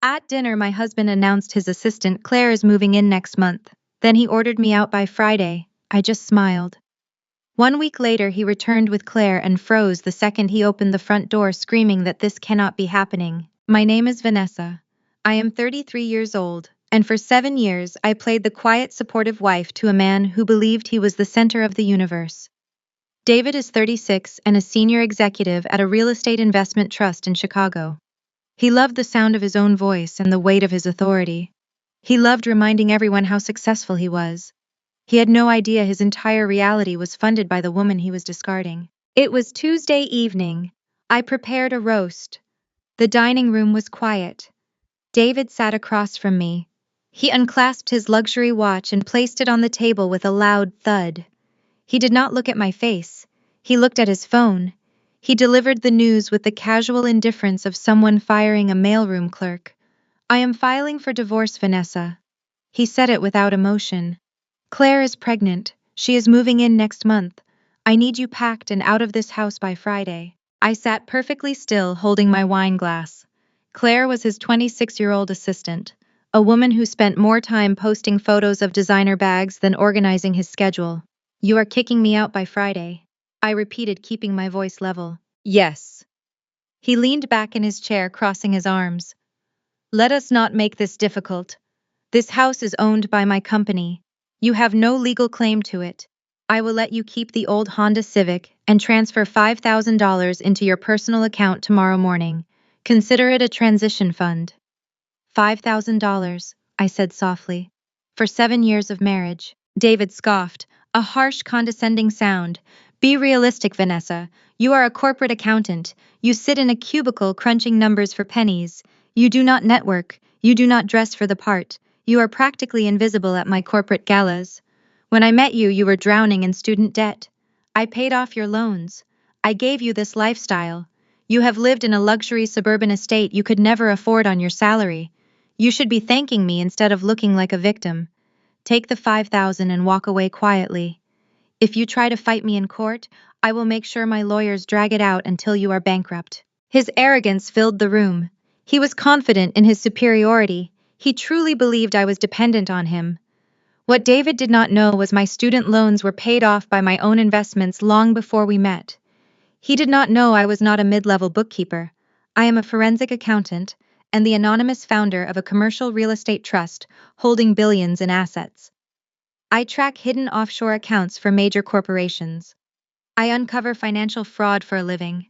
At dinner, my husband announced his assistant Claire is moving in next month. Then he ordered me out by Friday. I just smiled. 1 week later, he returned with Claire and froze the second he opened the front door, screaming that this cannot be happening. My name is Vanessa. I am 33 years old, and for 7 years I played the quiet, supportive wife to a man who believed he was the center of the universe. David is 36 and a senior executive at a real estate investment trust in Chicago. He loved the sound of his own voice and the weight of his authority. He loved reminding everyone how successful he was. He had no idea his entire reality was funded by the woman he was discarding. It was Tuesday evening. I prepared a roast. The dining room was quiet. David sat across from me. He unclasped his luxury watch and placed it on the table with a loud thud. He did not look at my face. He looked at his phone. He delivered the news with the casual indifference of someone firing a mailroom clerk. I am filing for divorce, Vanessa. He said it without emotion. Claire is pregnant. She is moving in next month. I need you packed and out of this house by Friday. I sat perfectly still, holding my wine glass. Claire was his 26-year-old assistant, a woman who spent more time posting photos of designer bags than organizing his schedule. You are kicking me out by Friday, I repeated, keeping my voice level. Yes. He leaned back in his chair, crossing his arms. Let us not make this difficult. This house is owned by my company. You have no legal claim to it. I will let you keep the old Honda Civic and transfer $5,000 into your personal account tomorrow morning. Consider it a transition fund. $5,000, I said softly. For 7 years of marriage. David scoffed, a harsh, condescending sound. Be realistic, Vanessa. You are a corporate accountant. You sit in a cubicle crunching numbers for pennies. You do not network. You do not dress for the part. You are practically invisible at my corporate galas. When I met you, you were drowning in student debt. I paid off your loans. I gave you this lifestyle. You have lived in a luxury suburban estate you could never afford on your salary. You should be thanking me instead of looking like a victim. Take the 5,000 and walk away quietly. If you try to fight me in court, I will make sure my lawyers drag it out until you are bankrupt. His arrogance filled the room. He was confident in his superiority. He truly believed I was dependent on him. What David did not know was my student loans were paid off by my own investments long before we met. He did not know I was not a mid-level bookkeeper. I am a forensic accountant and the anonymous founder of a commercial real estate trust holding billions in assets. I track hidden offshore accounts for major corporations. I uncover financial fraud for a living.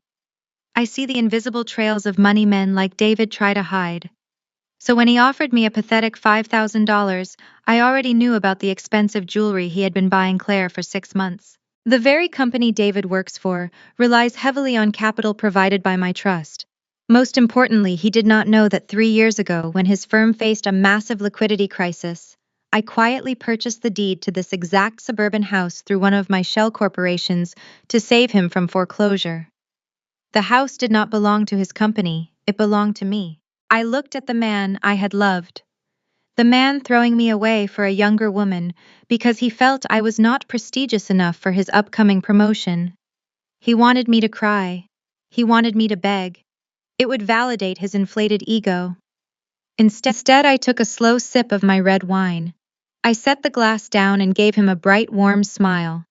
I see the invisible trails of money men like David try to hide. So when he offered me a pathetic $5,000, I already knew about the expensive jewelry he had been buying Claire for 6 months. The very company David works for relies heavily on capital provided by my trust. Most importantly, he did not know that 3 years ago, when his firm faced a massive liquidity crisis, I quietly purchased the deed to this exact suburban house through one of my shell corporations to save him from foreclosure. The house did not belong to his company, it belonged to me. I looked at the man I had loved. The man throwing me away for a younger woman because he felt I was not prestigious enough for his upcoming promotion. He wanted me to cry. He wanted me to beg. It would validate his inflated ego. Instead, I took a slow sip of my red wine. I set the glass down and gave him a bright, warm smile.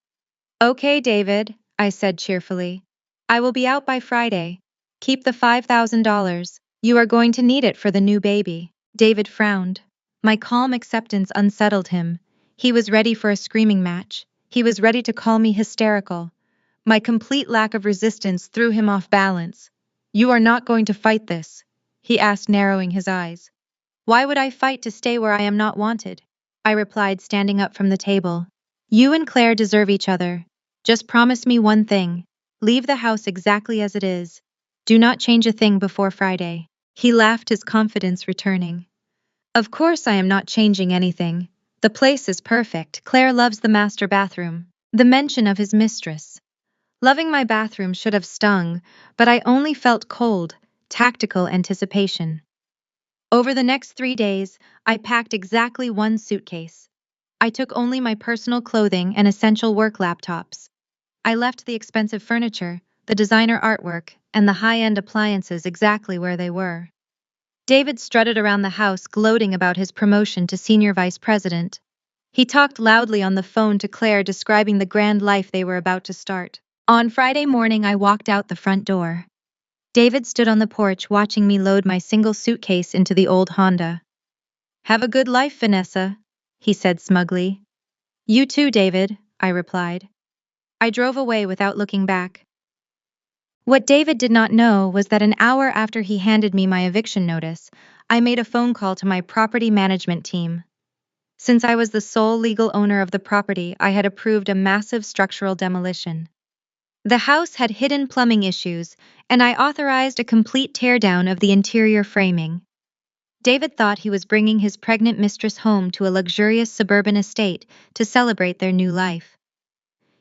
Okay, David, I said cheerfully. I will be out by Friday. Keep the $5,000. You are going to need it for the new baby. David frowned. My calm acceptance unsettled him. He was ready for a screaming match. He was ready to call me hysterical. My complete lack of resistance threw him off balance. You are not going to fight this, he asked, narrowing his eyes. Why would I fight to stay where I am not wanted? I replied, standing up from the table. You and Claire deserve each other. Just promise me one thing. Leave the house exactly as it is. Do not change a thing before Friday. He laughed, his confidence returning. Of course I am not changing anything. The place is perfect. Claire loves the master bathroom. The mention of his mistress. Loving my bathroom should have stung, but I only felt cold, tactical anticipation. Over the next 3 days, I packed exactly 1 suitcase. I took only my personal clothing and essential work laptops. I left the expensive furniture, the designer artwork, and the high-end appliances exactly where they were. David strutted around the house gloating about his promotion to senior vice president. He talked loudly on the phone to Claire, describing the grand life they were about to start. On Friday morning, I walked out the front door. David stood on the porch watching me load my single suitcase into the old Honda. "Have a good life, Vanessa," he said smugly. "You too, David," I replied. I drove away without looking back. What David did not know was that an hour after he handed me my eviction notice, I made a phone call to my property management team. Since I was the sole legal owner of the property, I had approved a massive structural demolition. The house had hidden plumbing issues, and I authorized a complete teardown of the interior framing. David thought he was bringing his pregnant mistress home to a luxurious suburban estate to celebrate their new life.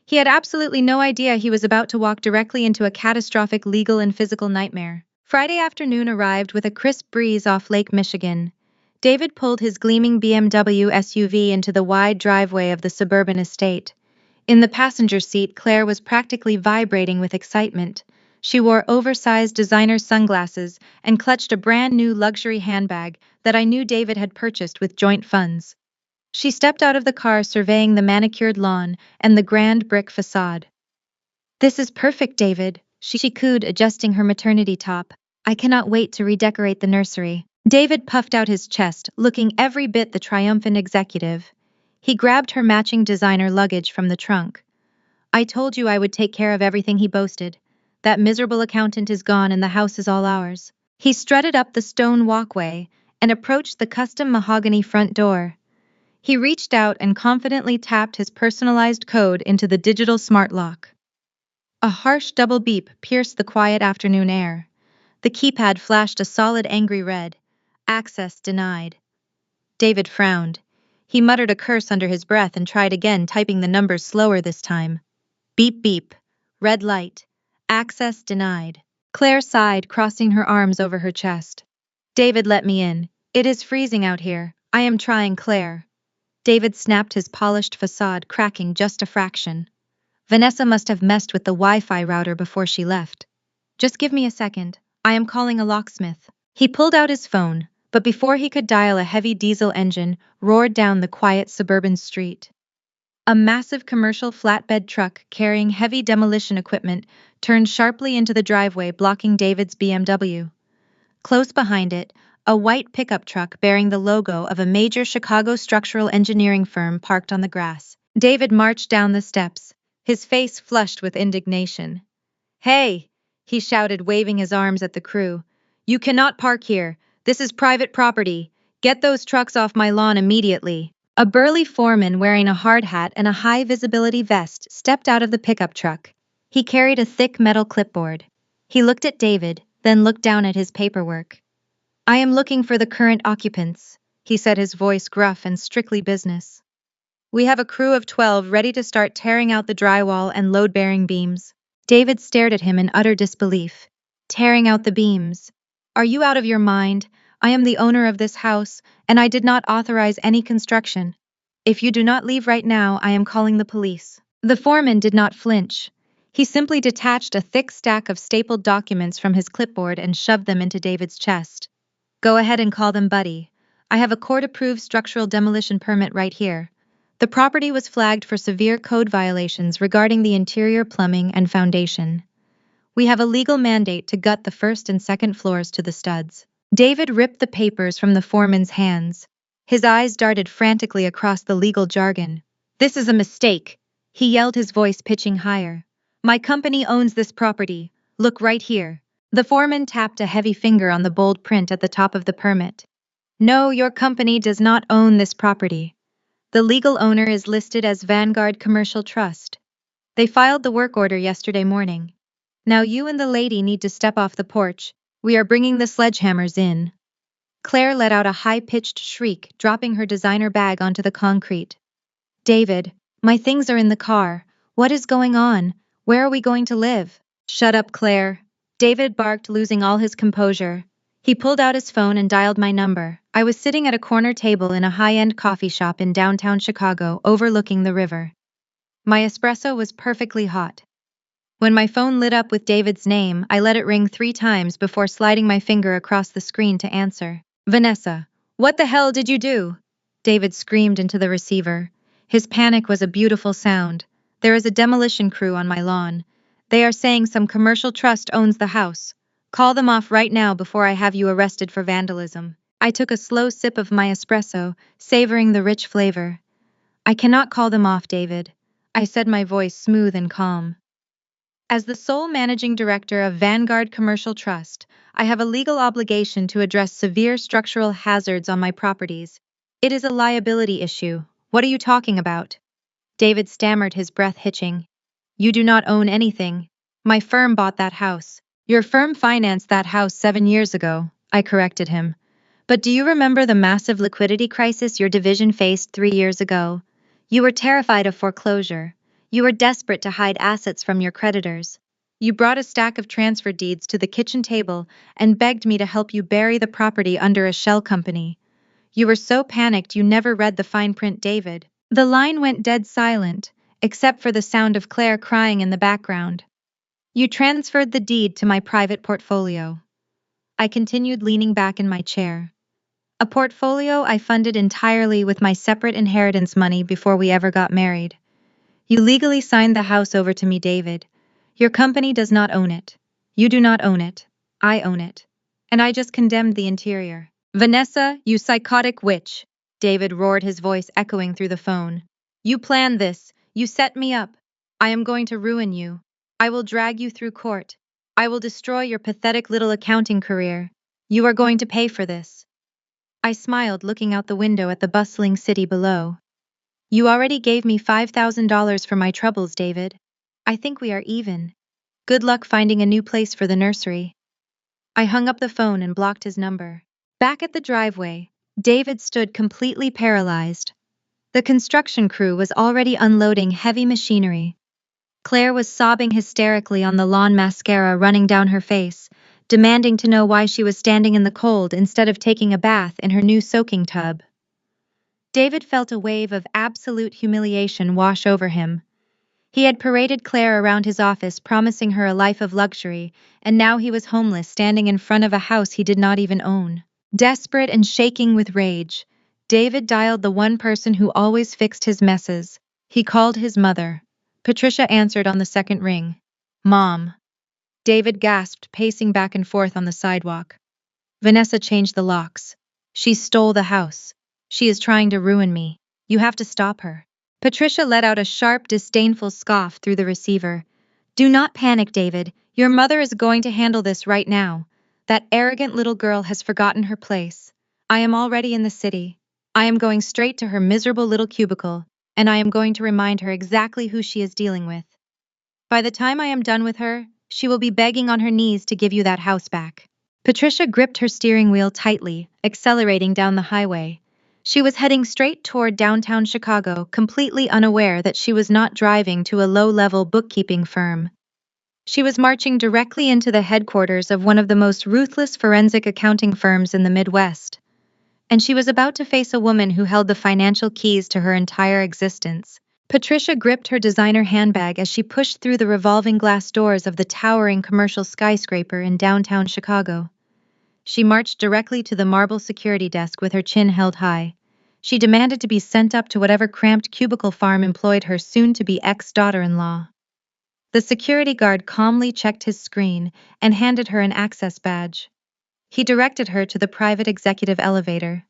He had absolutely no idea he was about to walk directly into a catastrophic legal and physical nightmare. Friday afternoon arrived with a crisp breeze off Lake Michigan. David pulled his gleaming BMW SUV into the wide driveway of the suburban estate. In the passenger seat, Claire was practically vibrating with excitement. She wore oversized designer sunglasses and clutched a brand new luxury handbag that I knew David had purchased with joint funds. She stepped out of the car surveying the manicured lawn and the grand brick facade. "This is perfect, David," she cooed, adjusting her maternity top. "I cannot wait to redecorate the nursery." David puffed out his chest, looking every bit the triumphant executive. He grabbed her matching designer luggage from the trunk. "I told you I would take care of everything," he boasted. "That miserable accountant is gone and the house is all ours." He strutted up the stone walkway and approached the custom mahogany front door. He reached out and confidently tapped his personalized code into the digital smart lock. A harsh double beep pierced the quiet afternoon air. The keypad flashed a solid angry red. "Access denied." David frowned. He muttered a curse under his breath and tried again, typing the numbers slower this time. Beep beep. Red light. Access denied. Claire sighed, crossing her arms over her chest. "David, let me in. It is freezing out here. I am trying, Claire." David snapped his polished facade, cracking just a fraction. "Vanessa must have messed with the Wi-Fi router before she left. Just give me a second. I am calling a locksmith." He pulled out his phone, but before he could dial, a heavy diesel engine roared down the quiet suburban street. A massive commercial flatbed truck carrying heavy demolition equipment turned sharply into the driveway, blocking David's BMW. Close behind it, a white pickup truck bearing the logo of a major Chicago structural engineering firm parked on the grass. David marched down the steps, his face flushed with indignation. "Hey!" he shouted, waving his arms at the crew. "You cannot park here. This is private property. Get those trucks off my lawn immediately." A burly foreman wearing a hard hat and a high-visibility vest stepped out of the pickup truck. He carried a thick metal clipboard. He looked at David, then looked down at his paperwork. "I am looking for the current occupants," he said, his voice gruff and strictly business. "We have a crew of 12 ready to start tearing out the drywall and load-bearing beams." David stared at him in utter disbelief. "Tearing out the beams? Are you out of your mind? I am the owner of this house, and I did not authorize any construction. If you do not leave right now, I am calling the police." The foreman did not flinch. He simply detached a thick stack of stapled documents from his clipboard and shoved them into David's chest. "Go ahead and call them, buddy. I have a court-approved structural demolition permit right here." The property was flagged for severe code violations regarding the interior plumbing and foundation. "We have a legal mandate to gut the first and second floors to the studs." David ripped the papers from the foreman's hands. His eyes darted frantically across the legal jargon. "This is a mistake," he yelled, his voice pitching higher. "My company owns this property. Look right here." The foreman tapped a heavy finger on the bold print at the top of the permit. "No, your company does not own this property. The legal owner is listed as Vanguard Commercial Trust. They filed the work order yesterday morning. Now you and the lady need to step off the porch. We are bringing the sledgehammers in." Claire let out a high-pitched shriek, dropping her designer bag onto the concrete. "David, my things are in the car. What is going on? Where are we going to live?" "Shut up, Claire," David barked, losing all his composure. He pulled out his phone and dialed my number. I was sitting at a corner table in a high-end coffee shop in downtown Chicago, overlooking the river. My espresso was perfectly hot. When my phone lit up with David's name, I let it ring 3 times before sliding my finger across the screen to answer. Vanessa, what the hell did you do? David screamed into the receiver. His panic was a beautiful sound. There is a demolition crew on my lawn. They are saying some commercial trust owns the house. Call them off right now before I have you arrested for vandalism. I took a slow sip of my espresso, savoring the rich flavor. I cannot call them off, David. I said, my voice smooth and calm. As the sole managing director of Vanguard Commercial Trust, I have a legal obligation to address severe structural hazards on my properties. It is a liability issue. What are you talking about? David stammered, his breath hitching. You do not own anything. My firm bought that house. Your firm financed that house 7 years ago, I corrected him. But do you remember the massive liquidity crisis your division faced 3 years ago? You were terrified of foreclosure. You were desperate to hide assets from your creditors. You brought a stack of transfer deeds to the kitchen table and begged me to help you bury the property under a shell company. You were so panicked you never read the fine print, David. The line went dead silent, except for the sound of Claire crying in the background. You transferred the deed to my private portfolio. I continued, leaning back in my chair. A portfolio I funded entirely with my separate inheritance money before we ever got married. You legally signed the house over to me, David. Your company does not own it. You do not own it. I own it. And I just condemned the interior. Vanessa, you psychotic witch, David roared, his voice echoing through the phone. You planned this. You set me up. I am going to ruin you. I will drag you through court. I will destroy your pathetic little accounting career. You are going to pay for this. I smiled, looking out the window at the bustling city below. You already gave me $5,000 for my troubles, David. I think we are even. Good luck finding a new place for the nursery. I hung up the phone and blocked his number. Back at the driveway, David stood completely paralyzed. The construction crew was already unloading heavy machinery. Claire was sobbing hysterically on the lawn, mascara running down her face, demanding to know why she was standing in the cold instead of taking a bath in her new soaking tub. David felt a wave of absolute humiliation wash over him. He had paraded Claire around his office, promising her a life of luxury, and now he was homeless, standing in front of a house he did not even own. Desperate and shaking with rage, David dialed the one person who always fixed his messes. He called his mother. Patricia answered on the second ring. Mom. David gasped, pacing back and forth on the sidewalk. Vanessa changed the locks. She stole the house. She is trying to ruin me. You have to stop her. Patricia let out a sharp, disdainful scoff through the receiver. Do not panic, David. Your mother is going to handle this right now. That arrogant little girl has forgotten her place. I am already in the city. I am going straight to her miserable little cubicle, and I am going to remind her exactly who she is dealing with. By the time I am done with her, she will be begging on her knees to give you that house back. Patricia gripped her steering wheel tightly, accelerating down the highway. She was heading straight toward downtown Chicago, completely unaware that she was not driving to a low-level bookkeeping firm. She was marching directly into the headquarters of one of the most ruthless forensic accounting firms in the Midwest. And she was about to face a woman who held the financial keys to her entire existence. Patricia gripped her designer handbag as she pushed through the revolving glass doors of the towering commercial skyscraper in downtown Chicago. She marched directly to the marble security desk with her chin held high. She demanded to be sent up to whatever cramped cubicle farm employed her soon-to-be ex-daughter-in-law. The security guard calmly checked his screen and handed her an access badge. He directed her to the private executive elevator.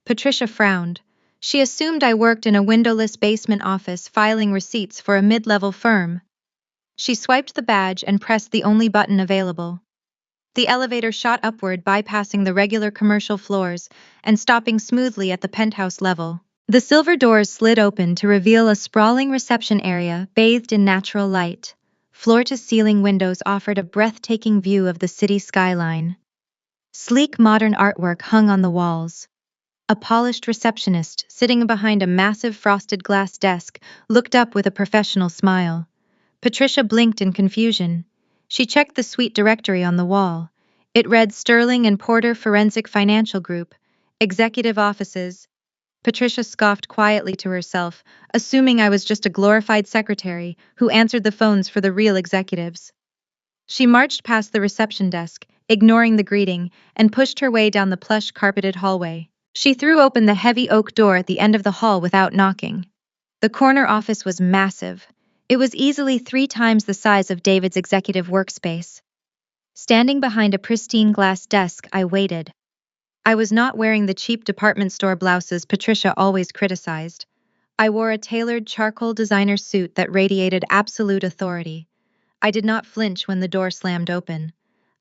Patricia frowned. She assumed I worked in a windowless basement office filing receipts for a mid-level firm. She swiped the badge and pressed the only button available. The elevator shot upward, bypassing the regular commercial floors and stopping smoothly at the penthouse level. The silver doors slid open to reveal a sprawling reception area bathed in natural light. Floor-to-ceiling windows offered a breathtaking view of the city skyline. Sleek modern artwork hung on the walls. A polished receptionist, sitting behind a massive frosted glass desk, looked up with a professional smile. Patricia blinked in confusion. She checked the suite directory on the wall. It read Sterling and Porter Forensic Financial Group, Executive Offices. Patricia scoffed quietly to herself, assuming I was just a glorified secretary who answered the phones for the real executives. She marched past the reception desk, ignoring the greeting, and pushed her way down the plush carpeted hallway. She threw open the heavy oak door at the end of the hall without knocking. The corner office was massive. It was easily 3 times the size of David's executive workspace. Standing behind a pristine glass desk, I waited. I was not wearing the cheap department store blouses Patricia always criticized. I wore a tailored charcoal designer suit that radiated absolute authority. I did not flinch when the door slammed open.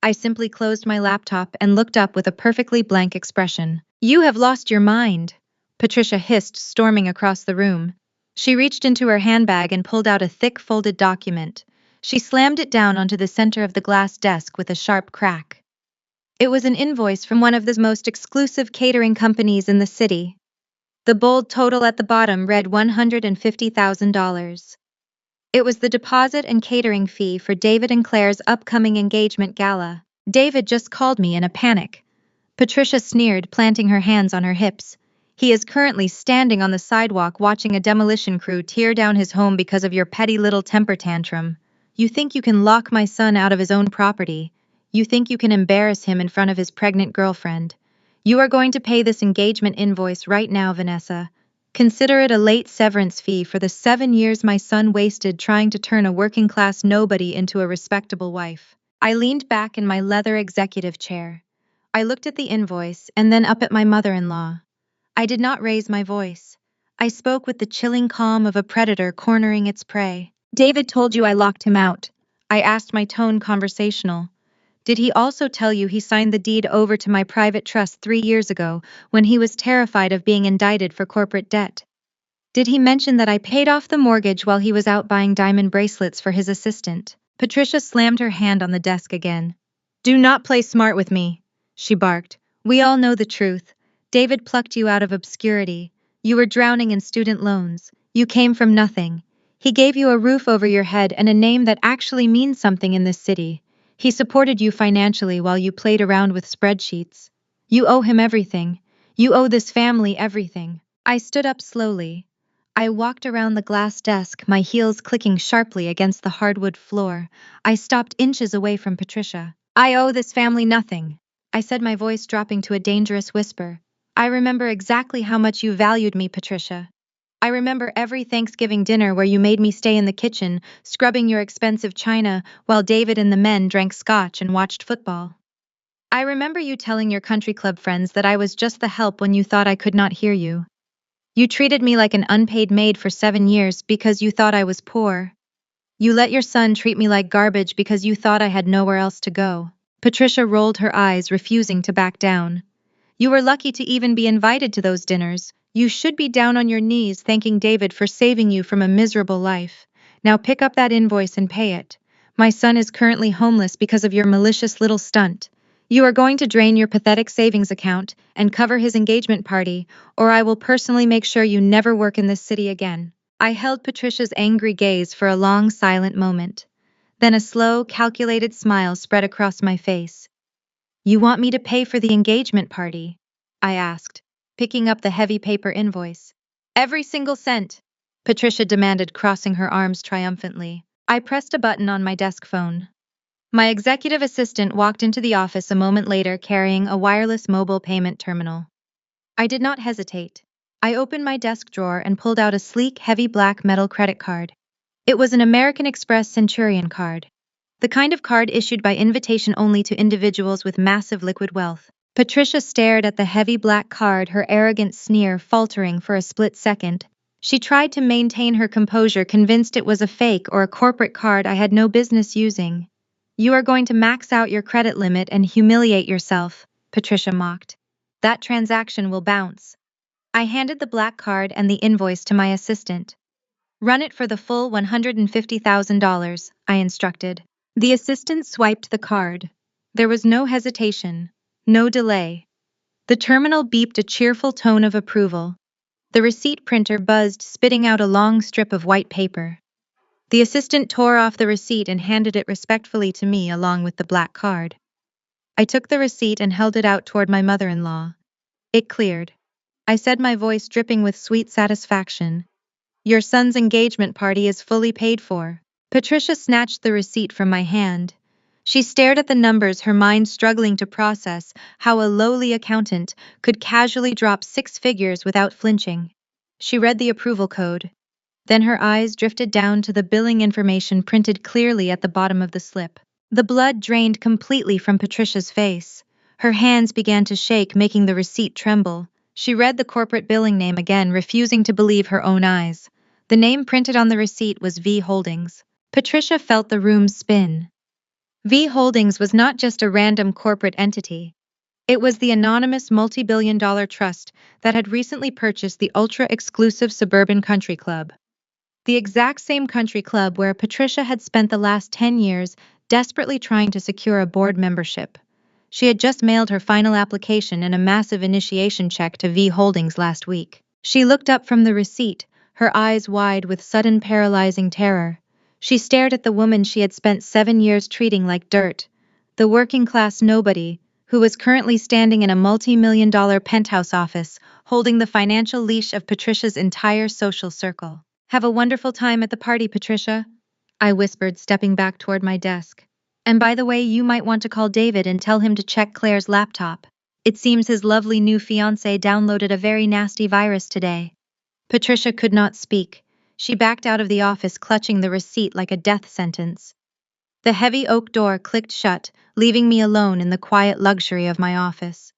I simply closed my laptop and looked up with a perfectly blank expression. "You have lost your mind," Patricia hissed, storming across the room. She reached into her handbag and pulled out a thick folded document. She slammed it down onto the center of the glass desk with a sharp crack. It was an invoice from one of the most exclusive catering companies in the city. The bold total at the bottom read $150,000. It was the deposit and catering fee for David and Claire's upcoming engagement gala. David just called me in a panic. Patricia sneered, planting her hands on her hips. He is currently standing on the sidewalk watching a demolition crew tear down his home because of your petty little temper tantrum. You think you can lock my son out of his own property. You think you can embarrass him in front of his pregnant girlfriend. You are going to pay this engagement invoice right now, Vanessa. Consider it a late severance fee for the 7 years my son wasted trying to turn a working-class nobody into a respectable wife. I leaned back in my leather executive chair. I looked at the invoice and then up at my mother-in-law. I did not raise my voice. I spoke with the chilling calm of a predator cornering its prey. "David told you I locked him out." I asked, my tone conversational. "Did he also tell you he signed the deed over to my private trust 3 years ago when he was terrified of being indicted for corporate debt? Did he mention that I paid off the mortgage while he was out buying diamond bracelets for his assistant?" Patricia slammed her hand on the desk again. "Do not play smart with me," she barked. "We all know the truth. David plucked you out of obscurity. You were drowning in student loans. You came from nothing. He gave you a roof over your head and a name that actually means something in this city. He supported you financially while you played around with spreadsheets. You owe him everything. You owe this family everything." I stood up slowly. I walked around the glass desk, my heels clicking sharply against the hardwood floor. I stopped inches away from Patricia. "I owe this family nothing," I said, my voice dropping to a dangerous whisper. "I remember exactly how much you valued me, Patricia. I remember every Thanksgiving dinner where you made me stay in the kitchen, scrubbing your expensive china, while David and the men drank scotch and watched football. I remember you telling your country club friends that I was just the help when you thought I could not hear you. You treated me like an unpaid maid for 7 years because you thought I was poor. You let your son treat me like garbage because you thought I had nowhere else to go." Patricia rolled her eyes, refusing to back down. "You were lucky to even be invited to those dinners. You should be down on your knees thanking David for saving you from a miserable life. Now pick up that invoice and pay it. My son is currently homeless because of your malicious little stunt. You are going to drain your pathetic savings account and cover his engagement party, or I will personally make sure you never work in this city again." I held Patricia's angry gaze for a long, silent moment. Then a slow, calculated smile spread across my face. "You want me to pay for the engagement party?" I asked, picking up the heavy paper invoice. "Every single cent," Patricia demanded, crossing her arms triumphantly. I pressed a button on my desk phone. My executive assistant walked into the office a moment later carrying a wireless mobile payment terminal. I did not hesitate. I opened my desk drawer and pulled out a sleek, heavy black metal credit card. It was an American Express Centurion card, the kind of card issued by invitation only to individuals with massive liquid wealth. Patricia stared at the heavy black card, her arrogant sneer faltering for a split second. She tried to maintain her composure, convinced it was a fake or a corporate card I had no business using. "You are going to max out your credit limit and humiliate yourself," Patricia mocked. "That transaction will bounce." I handed the black card and the invoice to my assistant. "Run it for the full $150,000, I instructed. The assistant swiped the card. There was no hesitation, no delay. The terminal beeped a cheerful tone of approval. The receipt printer buzzed, spitting out a long strip of white paper. The assistant tore off the receipt and handed it respectfully to me along with the black card. I took the receipt and held it out toward my mother-in-law. It cleared. I said, my voice dripping with sweet satisfaction. Your son's engagement party is fully paid for. Patricia snatched the receipt from my hand. She stared at the numbers, her mind struggling to process how a lowly accountant could casually drop 6 figures without flinching. She read the approval code. Then her eyes drifted down to the billing information printed clearly at the bottom of the slip. The blood drained completely from Patricia's face. Her hands began to shake, making the receipt tremble. She read the corporate billing name again, refusing to believe her own eyes. The name printed on the receipt was V Holdings. Patricia felt the room spin. V Holdings was not just a random corporate entity. It was the anonymous multi-billion-dollar trust that had recently purchased the ultra-exclusive suburban country club. The exact same country club where Patricia had spent the last 10 years desperately trying to secure a board membership. She had just mailed her final application and a massive initiation check to V Holdings last week. She looked up from the receipt, her eyes wide with sudden paralyzing terror. She stared at the woman she had spent 7 years treating like dirt, the working-class nobody, who was currently standing in a multi-million-dollar penthouse office, holding the financial leash of Patricia's entire social circle. Have a wonderful time at the party, Patricia, I whispered, stepping back toward my desk. And by the way, you might want to call David and tell him to check Claire's laptop. It seems his lovely new fiancé downloaded a very nasty virus today. Patricia could not speak. She backed out of the office, clutching the receipt like a death sentence. The heavy oak door clicked shut, leaving me alone in the quiet luxury of my office.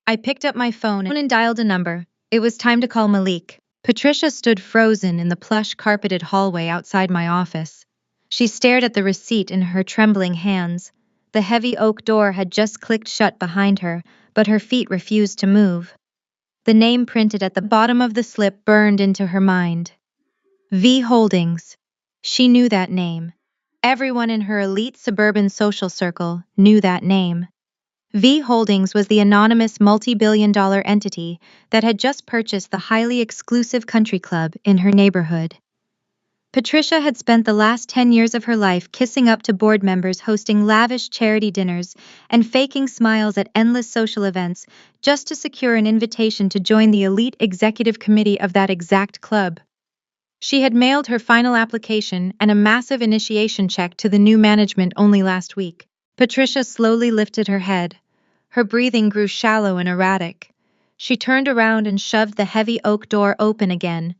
I picked up my phone and dialed a number. It was time to call Malik. Patricia stood frozen in the plush carpeted hallway outside my office. She stared at the receipt in her trembling hands. The heavy oak door had just clicked shut behind her, but her feet refused to move. The name printed at the bottom of the slip burned into her mind. V Holdings. She knew that name. Everyone in her elite suburban social circle knew that name. V Holdings was the anonymous multi-billion-dollar entity that had just purchased the highly exclusive country club in her neighborhood. Patricia had spent the last 10 years of her life kissing up to board members, hosting lavish charity dinners, and faking smiles at endless social events just to secure an invitation to join the elite executive committee of that exact club. She had mailed her final application and a massive initiation check to the new management only last week. Patricia slowly lifted her head. Her breathing grew shallow and erratic. She turned around and shoved the heavy oak door open again.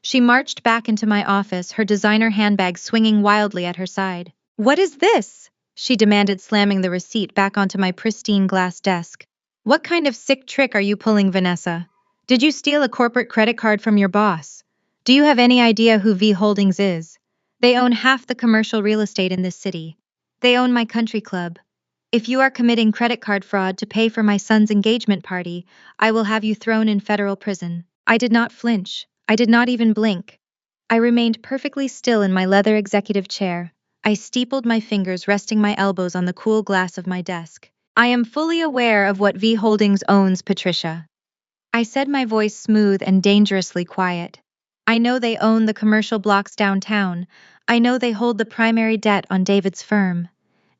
She marched back into my office, her designer handbag swinging wildly at her side. "What is this?" she demanded, slamming the receipt back onto my pristine glass desk. "What kind of sick trick are you pulling, Vanessa? Did you steal a corporate credit card from your boss? Do you have any idea who V Holdings is? They own half the commercial real estate in this city. They own my country club. If you are committing credit card fraud to pay for my son's engagement party, I will have you thrown in federal prison." I did not flinch. I did not even blink. I remained perfectly still in my leather executive chair. I steepled my fingers, resting my elbows on the cool glass of my desk. "I am fully aware of what V Holdings owns, Patricia," I said, my voice smooth and dangerously quiet. "I know they own the commercial blocks downtown. I know they hold the primary debt on David's firm.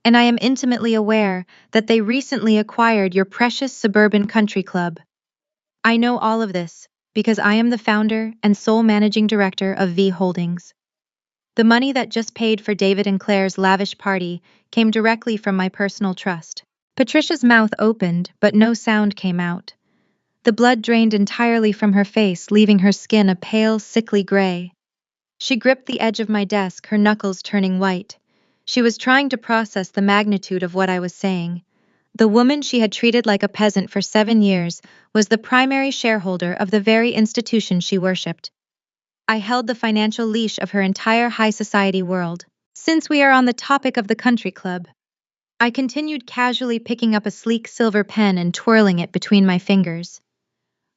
And I am intimately aware that they recently acquired your precious suburban country club. I know all of this because I am the founder and sole managing director of V Holdings. The money that just paid for David and Claire's lavish party came directly from my personal trust." Patricia's mouth opened, but no sound came out. The blood drained entirely from her face, leaving her skin a pale, sickly gray. She gripped the edge of my desk, her knuckles turning white. She was trying to process the magnitude of what I was saying. The woman she had treated like a peasant for 7 years was the primary shareholder of the very institution she worshipped. I held the financial leash of her entire high society world. Since we are on the topic of the country club, I continued, casually picking up a sleek silver pen and twirling it between my fingers.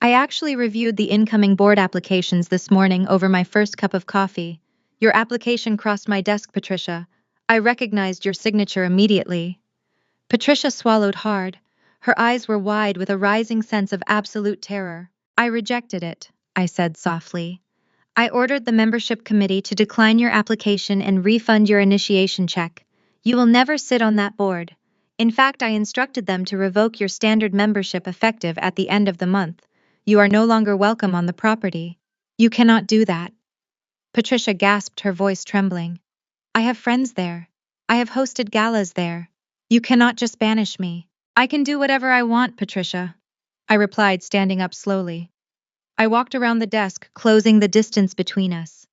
"I actually reviewed the incoming board applications this morning over my first cup of coffee. Your application crossed my desk, Patricia. I recognized your signature immediately." Patricia swallowed hard. Her eyes were wide with a rising sense of absolute terror. "I rejected it," I said softly. "I ordered the membership committee to decline your application and refund your initiation check. You will never sit on that board. In fact, I instructed them to revoke your standard membership effective at the end of the month. You are no longer welcome on the property. You cannot do that. Patricia gasped, her voice trembling. I have friends there. I have hosted galas there. You cannot just banish me. I can do whatever I want, Patricia, I replied, standing up slowly. I walked around the desk, closing the distance between us.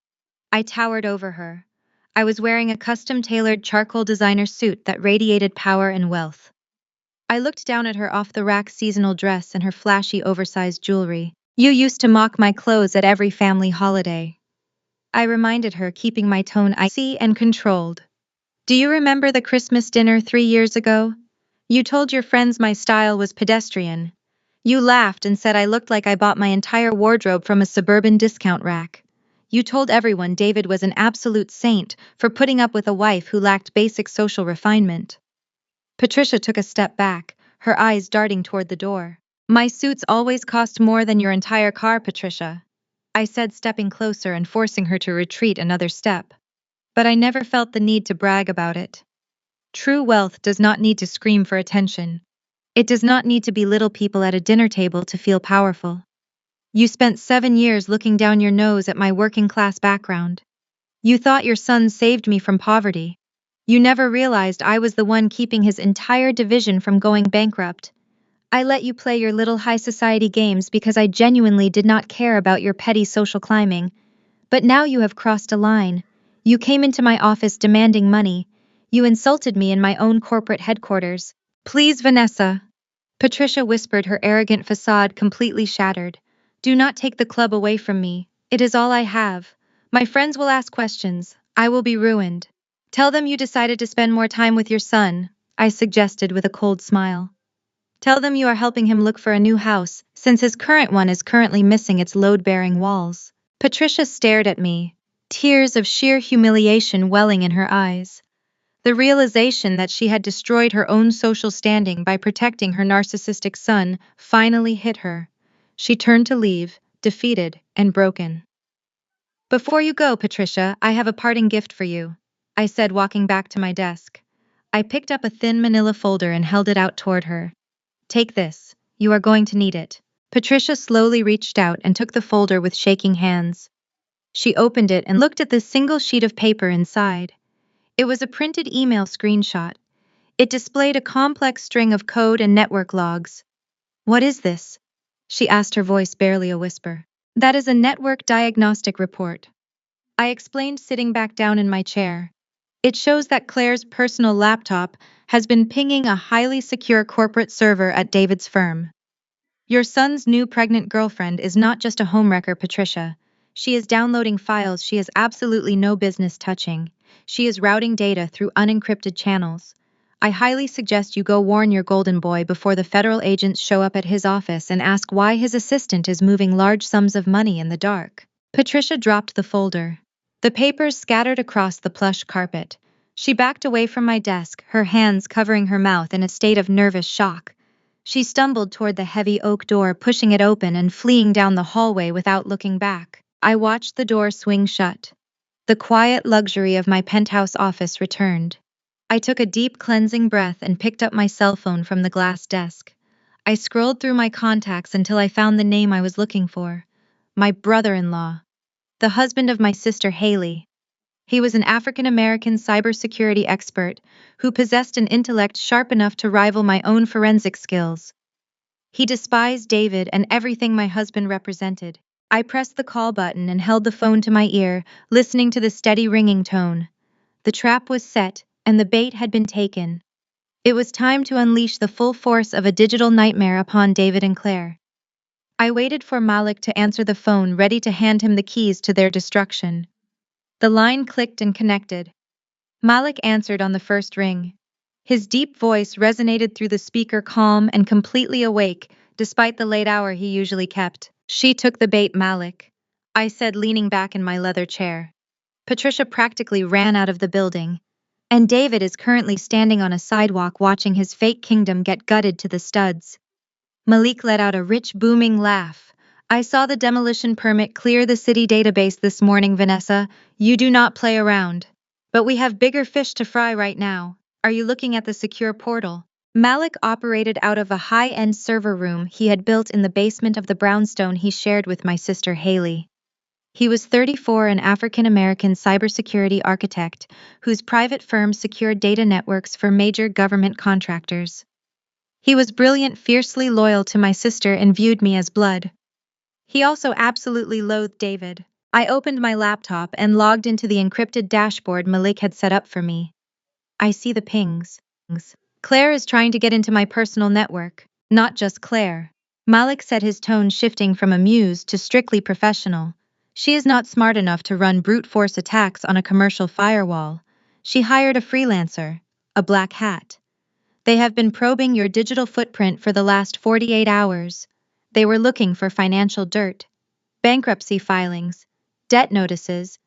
I towered over her. I was wearing a custom-tailored charcoal designer suit that radiated power and wealth. I looked down at her off-the-rack seasonal dress and her flashy oversized jewelry. You used to mock my clothes at every family holiday, I reminded her, keeping my tone icy and controlled. Do you remember the Christmas dinner 3 years ago? You told your friends my style was pedestrian. You laughed and said I looked like I bought my entire wardrobe from a suburban discount rack. You told everyone David was an absolute saint for putting up with a wife who lacked basic social refinement. Patricia took a step back, her eyes darting toward the door. My suits always cost more than your entire car, Patricia, I said, stepping closer and forcing her to retreat another step. But I never felt the need to brag about it. True wealth does not need to scream for attention. It does not need to belittle people at a dinner table to feel powerful. You spent 7 years looking down your nose at my working class background. You thought your son saved me from poverty. You never realized I was the one keeping his entire division from going bankrupt. I let you play your little high society games because I genuinely did not care about your petty social climbing. But now you have crossed a line. You came into my office demanding money. You insulted me in my own corporate headquarters. Please, Vanessa. Patricia whispered, her arrogant facade completely shattered. Do not take the club away from me. It is all I have. My friends will ask questions. I will be ruined. Tell them you decided to spend more time with your son, I suggested with a cold smile. Tell them you are helping him look for a new house, since his current one is currently missing its load-bearing walls. Patricia stared at me, tears of sheer humiliation welling in her eyes. The realization that she had destroyed her own social standing by protecting her narcissistic son finally hit her. She turned to leave, defeated and broken. Before you go, Patricia, I have a parting gift for you, I said, walking back to my desk. I picked up a thin manila folder and held it out toward her. Take this. You are going to need it. Patricia slowly reached out and took the folder with shaking hands. She opened it and looked at the single sheet of paper inside. It was a printed email screenshot. It displayed a complex string of code and network logs. What is this? She asked, her voice barely a whisper. That is a network diagnostic report, I explained, sitting back down in my chair. It shows that Claire's personal laptop has been pinging a highly secure corporate server at David's firm. Your son's new pregnant girlfriend is not just a homewrecker, Patricia. She is downloading files she has absolutely no business touching. She is routing data through unencrypted channels. I highly suggest you go warn your golden boy before the federal agents show up at his office and ask why his assistant is moving large sums of money in the dark. Patricia dropped the folder. The papers scattered across the plush carpet. She backed away from my desk, her hands covering her mouth in a state of nervous shock. She stumbled toward the heavy oak door, pushing it open and fleeing down the hallway without looking back. I watched the door swing shut. The quiet luxury of my penthouse office returned. I took a deep cleansing breath and picked up my cell phone from the glass desk. I scrolled through my contacts until I found the name I was looking for. My brother-in-law. The husband of my sister Haley. He was an African-American cybersecurity expert who possessed an intellect sharp enough to rival my own forensic skills. He despised David and everything my husband represented. I pressed the call button and held the phone to my ear, listening to the steady ringing tone. The trap was set, and the bait had been taken. It was time to unleash the full force of a digital nightmare upon David and Claire. I waited for Malik to answer the phone, ready to hand him the keys to their destruction. The line clicked and connected. Malik answered on the first ring. His deep voice resonated through the speaker, calm and completely awake, despite the late hour he usually kept. She took the bait, Malik, I said, leaning back in my leather chair. Patricia practically ran out of the building. And David is currently standing on a sidewalk watching his fake kingdom get gutted to the studs. Malik let out a rich, booming laugh. I saw the demolition permit clear the city database this morning, Vanessa. You do not play around. But we have bigger fish to fry right now. Are you looking at the secure portal? Malik operated out of a high-end server room he had built in the basement of the brownstone he shared with my sister Haley. He was 34, an African-American cybersecurity architect whose private firm secured data networks for major government contractors. He was brilliant, fiercely loyal to my sister, and viewed me as blood. He also absolutely loathed David. I opened my laptop and logged into the encrypted dashboard Malik had set up for me. I see the pings. Claire is trying to get into my personal network. Not just Claire. Malik said, his tone shifting from amused to strictly professional. She is not smart enough to run brute force attacks on a commercial firewall. She hired a freelancer, a black hat. They have been probing your digital footprint for the last 48 hours. They were looking for financial dirt, bankruptcy filings, debt notices,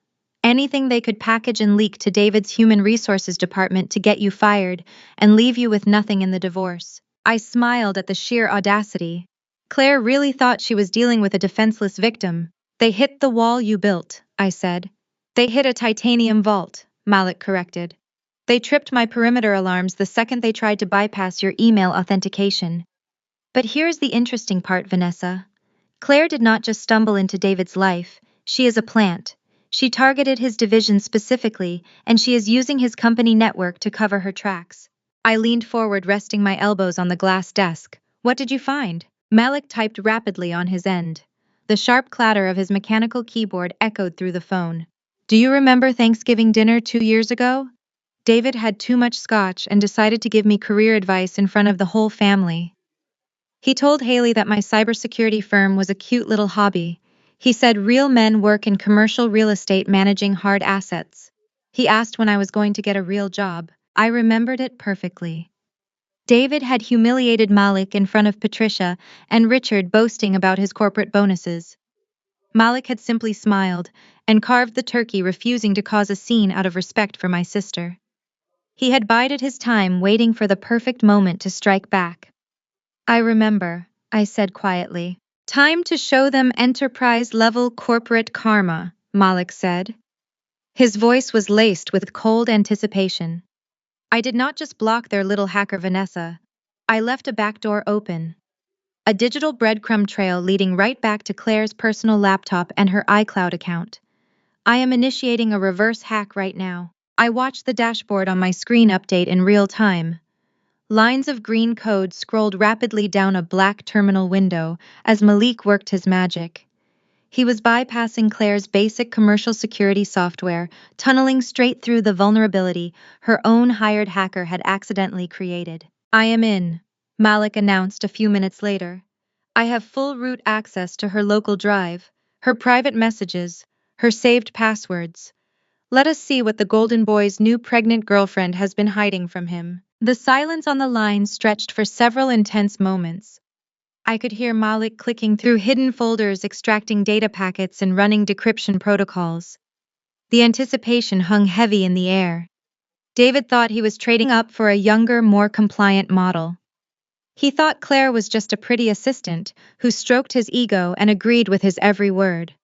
anything they could package and leak to David's human resources department to get you fired and leave you with nothing in the divorce. I smiled at the sheer audacity. Claire really thought she was dealing with a defenseless victim. They hit the wall you built, I said. They hit a titanium vault, Malik corrected. They tripped my perimeter alarms the second they tried to bypass your email authentication. But here's the interesting part, Vanessa. Claire did not just stumble into David's life, she is a plant. She targeted his division specifically, and she is using his company network to cover her tracks. I leaned forward, resting my elbows on the glass desk. What did you find? Malik typed rapidly on his end. The sharp clatter of his mechanical keyboard echoed through the phone. Do you remember Thanksgiving dinner 2 years ago? David had too much scotch and decided to give me career advice in front of the whole family. He told Haley that my cybersecurity firm was a cute little hobby. He said real men work in commercial real estate managing hard assets. He asked when I was going to get a real job. I remembered it perfectly. David had humiliated Malik in front of Patricia and Richard, boasting about his corporate bonuses. Malik had simply smiled and carved the turkey, refusing to cause a scene out of respect for my sister. He had bided his time, waiting for the perfect moment to strike back. I remember, I said quietly. Time to show them enterprise-level corporate karma, Malik said. His voice was laced with cold anticipation. I did not just block their little hacker Vanessa. I left a back door open. A digital breadcrumb trail leading right back to Claire's personal laptop and her iCloud account. I am initiating a reverse hack right now. I watched the dashboard on my screen update in real time. Lines of green code scrolled rapidly down a black terminal window as Malik worked his magic. He was bypassing Claire's basic commercial security software, tunneling straight through the vulnerability her own hired hacker had accidentally created. I am in, Malik announced a few minutes later. I have full root access to her local drive, her private messages, her saved passwords. Let us see what the Golden Boy's new pregnant girlfriend has been hiding from him. The silence on the line stretched for several intense moments. I could hear Malik clicking through hidden folders, extracting data packets and running decryption protocols. The anticipation hung heavy in the air. David thought he was trading up for a younger, more compliant model. He thought Claire was just a pretty assistant who stroked his ego and agreed with his every word.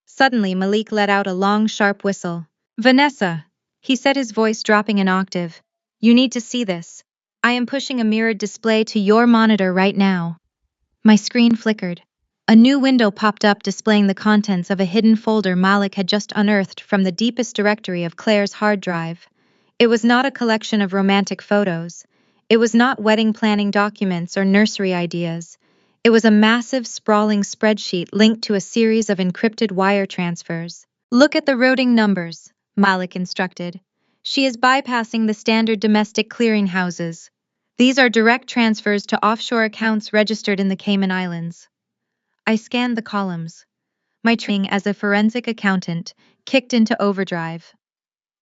Suddenly, Malik let out a long, sharp whistle. Vanessa, he said, his voice dropping an octave. You need to see this. I am pushing a mirrored display to your monitor right now. My screen flickered. A new window popped up displaying the contents of a hidden folder Malik had just unearthed from the deepest directory of Claire's hard drive. It was not a collection of romantic photos. It was not wedding planning documents or nursery ideas. It was a massive, sprawling spreadsheet linked to a series of encrypted wire transfers. Look at the routing numbers, Malik instructed. She is bypassing the standard domestic clearinghouses. These are direct transfers to offshore accounts registered in the Cayman Islands. I scanned the columns. My training as a forensic accountant kicked into overdrive.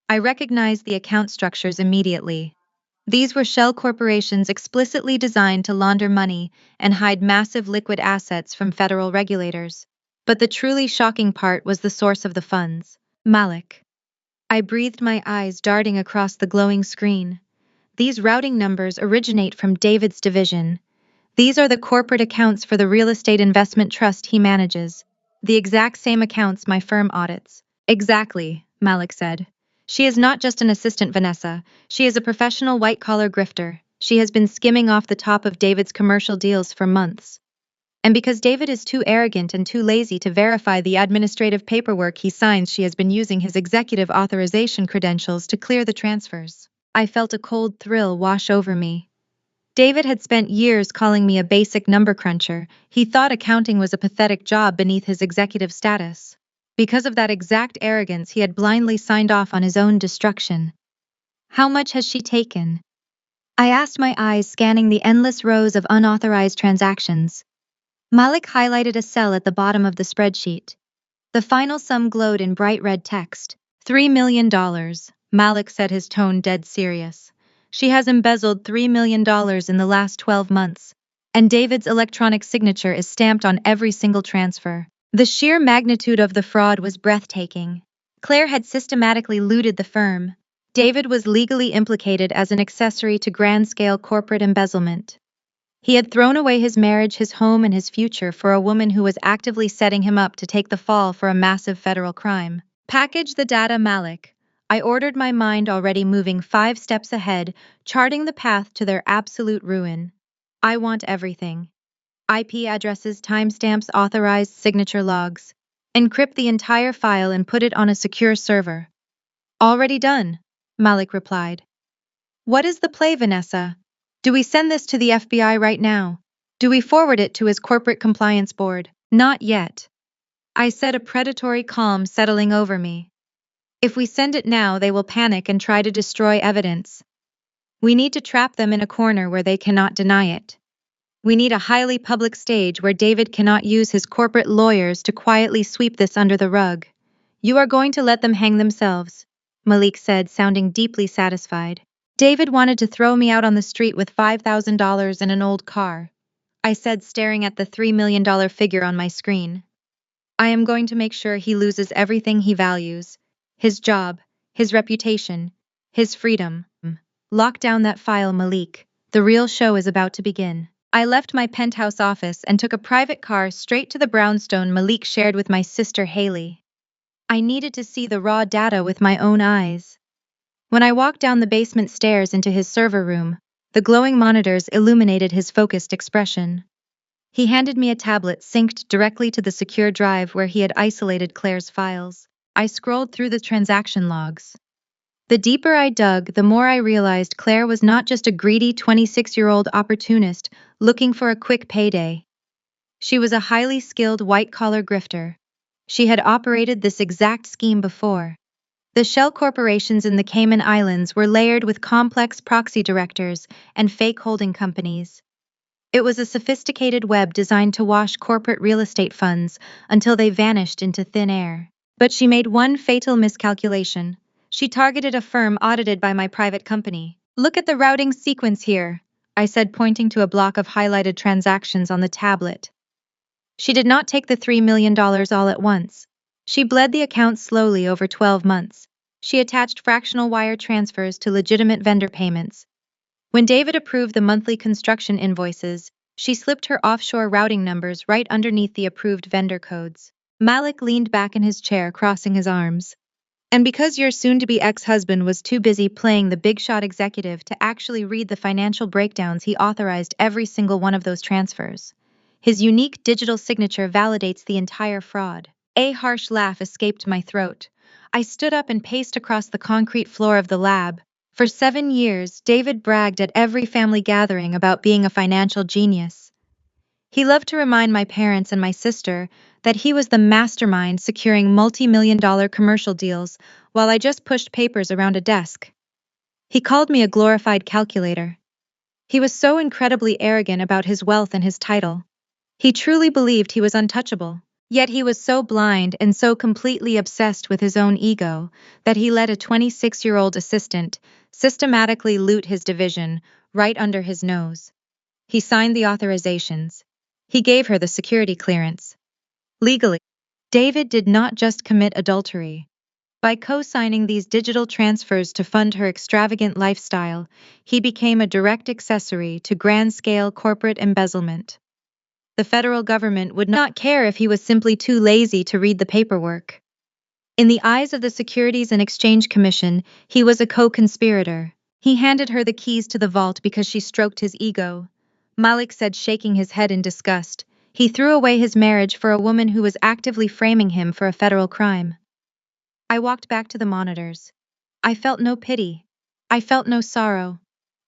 I recognized the account structures immediately. These were shell corporations explicitly designed to launder money and hide massive liquid assets from federal regulators. But the truly shocking part was the source of the funds. Malik. I breathed, my eyes darting across the glowing screen. These routing numbers originate from David's division. These are the corporate accounts for the real estate investment trust he manages. The exact same accounts my firm audits. Exactly, Malik said. She is not just an assistant, Vanessa. She is a professional white-collar grifter. She has been skimming off the top of David's commercial deals for months. And because David is too arrogant and too lazy to verify the administrative paperwork he signs, she has been using his executive authorization credentials to clear the transfers. I felt a cold thrill wash over me. David had spent years calling me a basic number cruncher. He thought accounting was a pathetic job beneath his executive status. Because of that exact arrogance, he had blindly signed off on his own destruction. How much has she taken? I asked, my eyes scanning the endless rows of unauthorized transactions. Malik highlighted a cell at the bottom of the spreadsheet. The final sum glowed in bright red text. $3 million, Malik said, his tone dead serious. She has embezzled $3 million in the last 12 months, and David's electronic signature is stamped on every single transfer. The sheer magnitude of the fraud was breathtaking. Claire had systematically looted the firm. David was legally implicated as an accessory to grand-scale corporate embezzlement. He had thrown away his marriage, his home, and his future for a woman who was actively setting him up to take the fall for a massive federal crime. Package the data, Malik. I ordered, my mind already moving 5 steps ahead, charting the path to their absolute ruin. I want everything. IP addresses, timestamps, authorized signature logs. Encrypt the entire file and put it on a secure server. Already done, Malik replied. What is the play, Vanessa? Do we send this to the FBI right now? Do we forward it to his corporate compliance board? Not yet, I said, a predatory calm settling over me. If we send it now, they will panic and try to destroy evidence. We need to trap them in a corner where they cannot deny it. We need a highly public stage where David cannot use his corporate lawyers to quietly sweep this under the rug. You are going to let them hang themselves, Malik said, sounding deeply satisfied. David wanted to throw me out on the street with $5,000 in an old car, I said, staring at the $3 million figure on my screen. I am going to make sure he loses everything he values: his job, his reputation, his freedom. Lock down that file, Malik. The real show is about to begin. I left my penthouse office and took a private car straight to the brownstone Malik shared with my sister Haley. I needed to see the raw data with my own eyes. When I walked down the basement stairs into his server room, the glowing monitors illuminated his focused expression. He handed me a tablet synced directly to the secure drive where he had isolated Claire's files. I scrolled through the transaction logs. The deeper I dug, the more I realized Claire was not just a greedy 26-year-old opportunist looking for a quick payday. She was a highly skilled white-collar grifter. She had operated this exact scheme before. The shell corporations in the Cayman Islands were layered with complex proxy directors and fake holding companies. It was a sophisticated web designed to wash corporate real estate funds until they vanished into thin air. But she made one fatal miscalculation. She targeted a firm audited by my private company. Look at the routing sequence here, I said, pointing to a block of highlighted transactions on the tablet. She did not take the $3 million all at once. She bled the account slowly over 12 months. She attached fractional wire transfers to legitimate vendor payments. When David approved the monthly construction invoices, she slipped her offshore routing numbers right underneath the approved vendor codes. Malik leaned back in his chair, crossing his arms. And because your soon-to-be ex-husband was too busy playing the big-shot executive to actually read the financial breakdowns, he authorized every single one of those transfers. His unique digital signature validates the entire fraud. A harsh laugh escaped my throat. I stood up and paced across the concrete floor of the lab. For 7 years, David bragged at every family gathering about being a financial genius. He loved to remind my parents and my sister that he was the mastermind securing multi-million-dollar commercial deals while I just pushed papers around a desk. He called me a glorified calculator. He was so incredibly arrogant about his wealth and his title. He truly believed he was untouchable. Yet he was so blind and so completely obsessed with his own ego that he let a 26-year-old assistant systematically loot his division right under his nose. He signed the authorizations. He gave her the security clearance. Legally, David did not just commit adultery. By co-signing these digital transfers to fund her extravagant lifestyle, he became a direct accessory to grand-scale corporate embezzlement. The federal government would not care if he was simply too lazy to read the paperwork. In the eyes of the Securities and Exchange Commission, he was a co-conspirator. He handed her the keys to the vault because she stroked his ego. Malik said, shaking his head in disgust. He threw away his marriage for a woman who was actively framing him for a federal crime. I walked back to the monitors. I felt no pity. I felt no sorrow.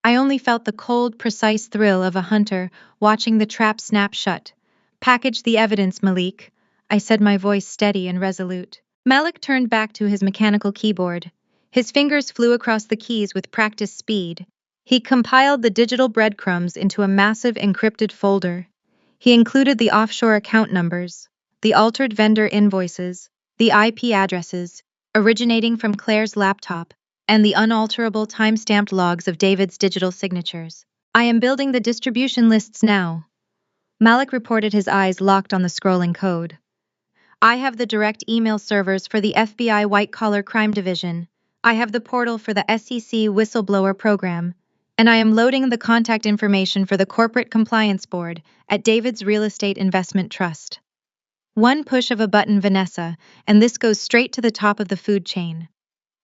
I only felt the cold, precise thrill of a hunter watching the trap snap shut. Package the evidence, Malik, I said, my voice steady and resolute. Malik turned back to his mechanical keyboard. His fingers flew across the keys with practiced speed. He compiled the digital breadcrumbs into a massive encrypted folder. He included the offshore account numbers, the altered vendor invoices, the IP addresses, originating from Claire's laptop, and the unalterable time-stamped logs of David's digital signatures. I am building the distribution lists now. Malik reported, his eyes locked on the scrolling code. I have the direct email servers for the FBI White-Collar Crime Division. I have the portal for the SEC Whistleblower Program. And I am loading the contact information for the Corporate Compliance Board at David's Real Estate Investment Trust. One push of a button, Vanessa, and this goes straight to the top of the food chain.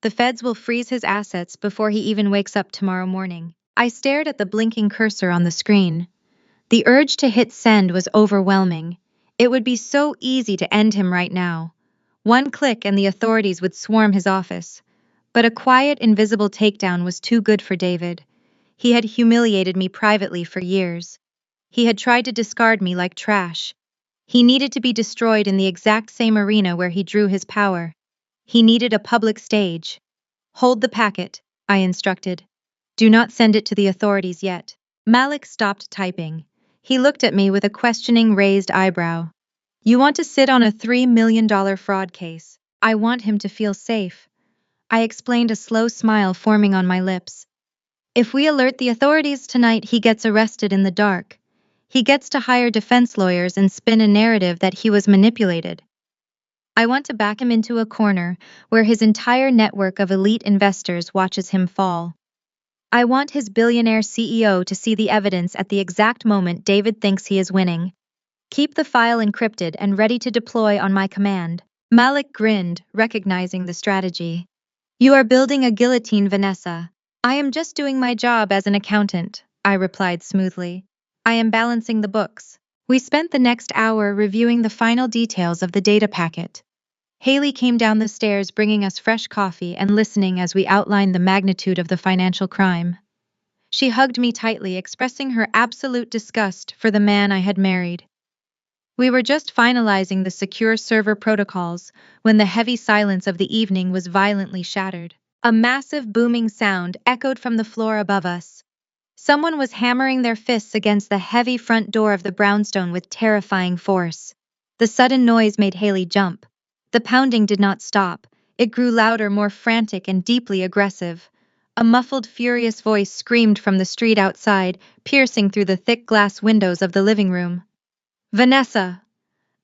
The feds will freeze his assets before he even wakes up tomorrow morning. I stared at the blinking cursor on the screen. The urge to hit send was overwhelming. It would be so easy to end him right now. One click and the authorities would swarm his office. But a quiet, invisible takedown was too good for David. He had humiliated me privately for years. He had tried to discard me like trash. He needed to be destroyed in the exact same arena where he drew his power. He needed a public stage. Hold the packet, I instructed. Do not send it to the authorities yet. Malik stopped typing. He looked at me with a questioning, raised eyebrow. You want to sit on a $3 million fraud case. I want him to feel safe. I explained, a slow smile forming on my lips. If we alert the authorities tonight, he gets arrested in the dark. He gets to hire defense lawyers and spin a narrative that he was manipulated. I want to back him into a corner where his entire network of elite investors watches him fall. I want his billionaire CEO to see the evidence at the exact moment David thinks he is winning. Keep the file encrypted and ready to deploy on my command. Malik grinned, recognizing the strategy. You are building a guillotine, Vanessa. I am just doing my job as an accountant, I replied smoothly. I am balancing the books. We spent the next hour reviewing the final details of the data packet. Haley came down the stairs bringing us fresh coffee and listening as we outlined the magnitude of the financial crime. She hugged me tightly, expressing her absolute disgust for the man I had married. We were just finalizing the secure server protocols when the heavy silence of the evening was violently shattered. A massive booming sound echoed from the floor above us. Someone was hammering their fists against the heavy front door of the brownstone with terrifying force. The sudden noise made Haley jump. The pounding did not stop. It grew louder, more frantic, and deeply aggressive. A muffled, furious voice screamed from the street outside, piercing through the thick glass windows of the living room. Vanessa!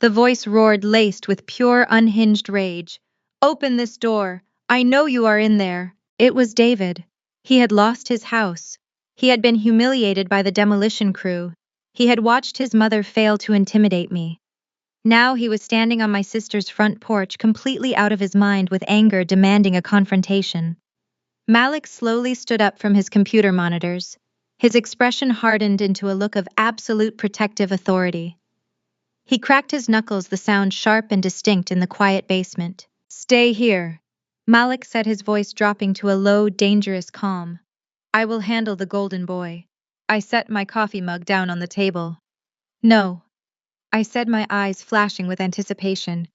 The voice roared, laced with pure, unhinged rage. Open this door! I know you are in there! It was David. He had lost his house. He had been humiliated by the demolition crew. He had watched his mother fail to intimidate me. Now he was standing on my sister's front porch, completely out of his mind with anger, demanding a confrontation. Malik slowly stood up from his computer monitors. His expression hardened into a look of absolute protective authority. He cracked his knuckles, the sound sharp and distinct in the quiet basement. Stay here, Malik said, his voice dropping to a low, dangerous calm. I will handle the golden boy. I set my coffee mug down on the table. No, I said, my eyes flashing with anticipation.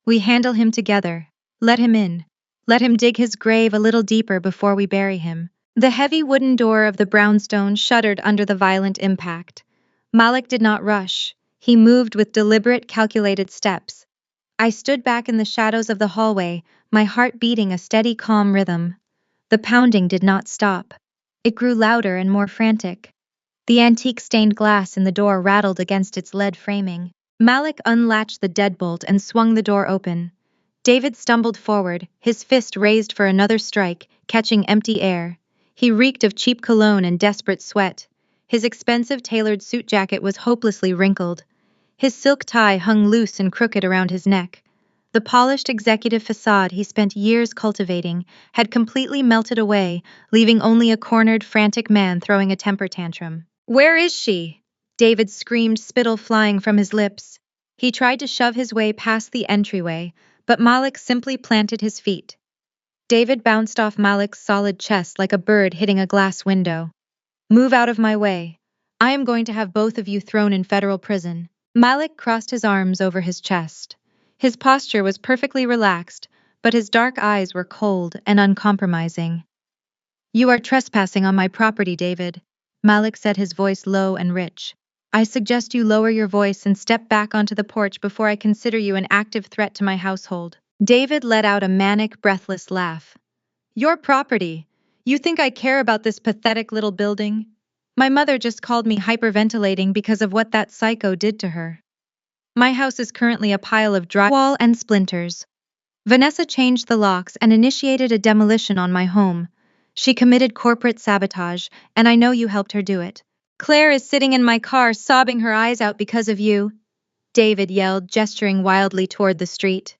We handle him together. Let him in. Let him dig his grave a little deeper before we bury him. The heavy wooden door of the brownstone shuddered under the violent impact. Malik did not rush. He moved with deliberate, calculated steps. I stood back in the shadows of the hallway, my heart beating a steady, calm rhythm. The pounding did not stop. It grew louder and more frantic. The antique stained glass in the door rattled against its lead framing. Malik unlatched the deadbolt and swung the door open. David stumbled forward, his fist raised for another strike, catching empty air. He reeked of cheap cologne and desperate sweat. His expensive tailored suit jacket was hopelessly wrinkled. His silk tie hung loose and crooked around his neck. The polished executive facade he spent years cultivating had completely melted away, leaving only a cornered, frantic man throwing a temper tantrum. "Where is she?" David screamed, spittle flying from his lips. He tried to shove his way past the entryway, but Malik simply planted his feet. David bounced off Malik's solid chest like a bird hitting a glass window. "Move out of my way. I am going to have both of you thrown in federal prison." Malik crossed his arms over his chest. His posture was perfectly relaxed, but his dark eyes were cold and uncompromising. "You are trespassing on my property, David," Malik said, his voice low and rich. "I suggest you lower your voice and step back onto the porch before I consider you an active threat to my household." David let out a manic, breathless laugh. "Your property? You think I care about this pathetic little building? My mother just called me hyperventilating because of what that psycho did to her. My house is currently a pile of drywall and splinters. Vanessa changed the locks and initiated a demolition on my home. She committed corporate sabotage, and I know you helped her do it. Claire is sitting in my car sobbing her eyes out because of you," David yelled, gesturing wildly toward the street.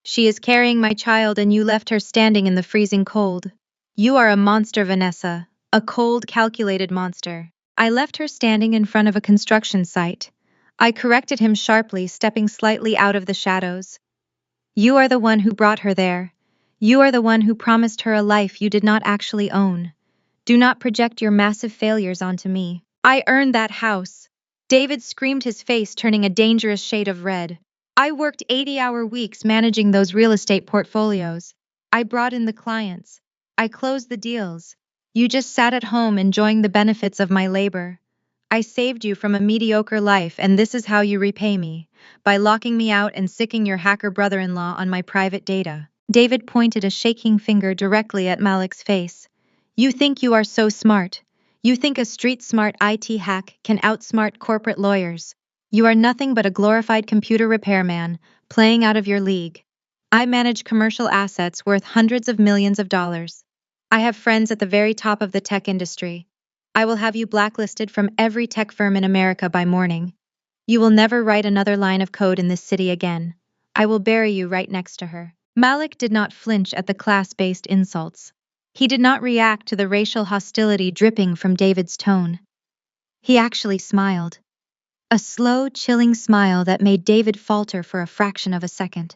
"She is carrying my child and you left her standing in the freezing cold. You are a monster, Vanessa, a cold, calculated monster." "I left her standing in front of a construction site," I corrected him sharply, stepping slightly out of the shadows. "You are the one who brought her there. You are the one who promised her a life you did not actually own. Do not project your massive failures onto me. I earned that house." David screamed, his face turning a dangerous shade of red. "I worked 80-hour weeks managing those real estate portfolios. I brought in the clients. I closed the deals. You just sat at home enjoying the benefits of my labor. I saved you from a mediocre life, and this is how you repay me, by locking me out and sicking your hacker brother-in-law on my private data." David pointed a shaking finger directly at Malik's face. "You think you are so smart. You think a street-smart IT hack can outsmart corporate lawyers. You are nothing but a glorified computer repairman, playing out of your league. I manage commercial assets worth hundreds of millions of dollars. I have friends at the very top of the tech industry. I will have you blacklisted from every tech firm in America by morning. You will never write another line of code in this city again. I will bury you right next to her." Malik did not flinch at the class-based insults. He did not react to the racial hostility dripping from David's tone. He actually smiled. A slow, chilling smile that made David falter for a fraction of a second.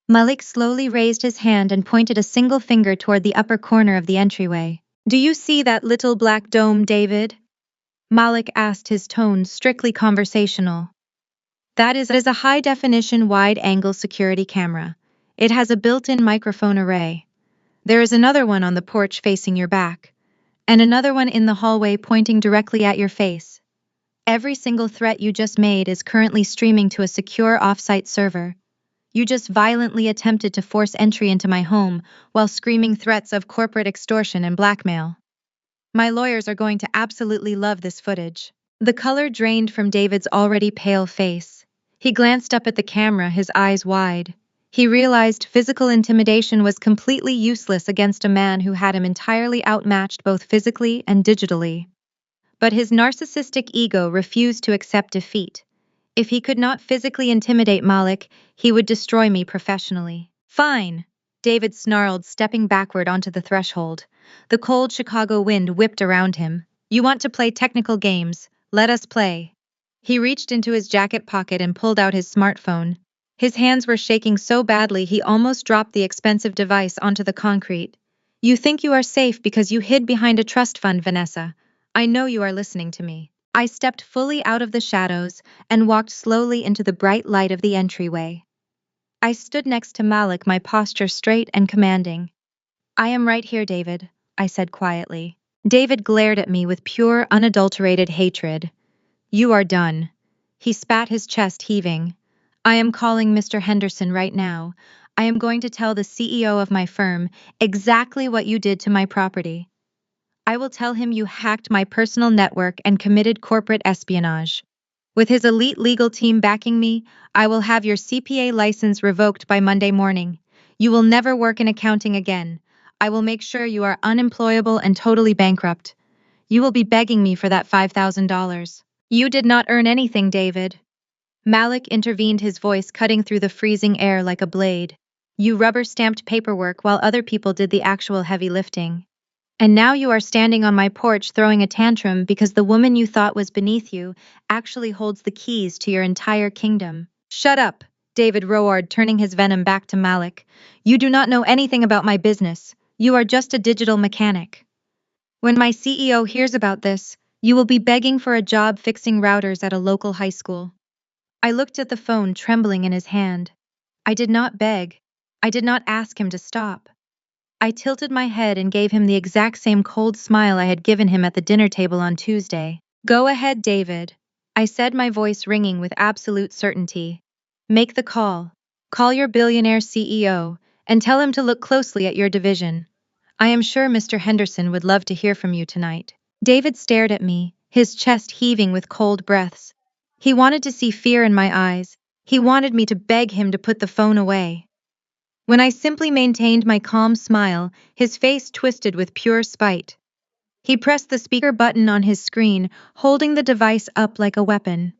Malik slowly raised his hand and pointed a single finger toward the upper corner of the entryway. "Do you see that little black dome, David?" Malik asked, his tone strictly conversational. That is a high-definition wide-angle security camera. It has a built-in microphone array. There is another one on the porch facing your back, and another one in the hallway pointing directly at your face. Every single threat you just made is currently streaming to a secure off-site server. You just violently attempted to force entry into my home while screaming threats of corporate extortion and blackmail. My lawyers are going to absolutely love this footage." The color drained from David's already pale face. He glanced up at the camera, his eyes wide. He realized physical intimidation was completely useless against a man who had him entirely outmatched both physically and digitally. But his narcissistic ego refused to accept defeat. If he could not physically intimidate Malik, he would destroy me professionally. "Fine," David snarled, stepping backward onto the threshold. The cold Chicago wind whipped around him. "You want to play technical games? Let us play." He reached into his jacket pocket and pulled out his smartphone. His hands were shaking so badly he almost dropped the expensive device onto the concrete. "You think you are safe because you hid behind a trust fund, Vanessa. I know you are listening to me." I stepped fully out of the shadows and walked slowly into the bright light of the entryway. I stood next to Malik, my posture straight and commanding. "I am right here, David," I said quietly. David glared at me with pure, unadulterated hatred. "You are done." He spat, his chest heaving. "I am calling Mr. Henderson right now. I am going to tell the CEO of my firm exactly what you did to my property. I will tell him you hacked my personal network and committed corporate espionage. With his elite legal team backing me, I will have your CPA license revoked by Monday morning. You will never work in accounting again. I will make sure you are unemployable and totally bankrupt. You will be begging me for that $5,000. You did not earn anything, David." Malik intervened, his voice cutting through the freezing air like a blade. You rubber-stamped paperwork while other people did the actual heavy lifting. And now you are standing on my porch throwing a tantrum because the woman you thought was beneath you actually holds the keys to your entire kingdom. Shut up, David roared, turning his venom back to Malik. You do not know anything about my business. You are just a digital mechanic. When my CEO hears about this, you will be begging for a job fixing routers at a local high school. I looked at the phone, trembling in his hand. I did not beg. I did not ask him to stop. I tilted my head and gave him the exact same cold smile I had given him at the dinner table on Tuesday. Go ahead, David, I said, my voice ringing with absolute certainty. Make the call. Call your billionaire CEO and tell him to look closely at your division. I am sure Mr. Henderson would love to hear from you tonight. David stared at me, his chest heaving with cold breaths. He wanted to see fear in my eyes. He wanted me to beg him to put the phone away. When I simply maintained my calm smile, his face twisted with pure spite. He pressed the speaker button on his screen, holding the device up like a weapon.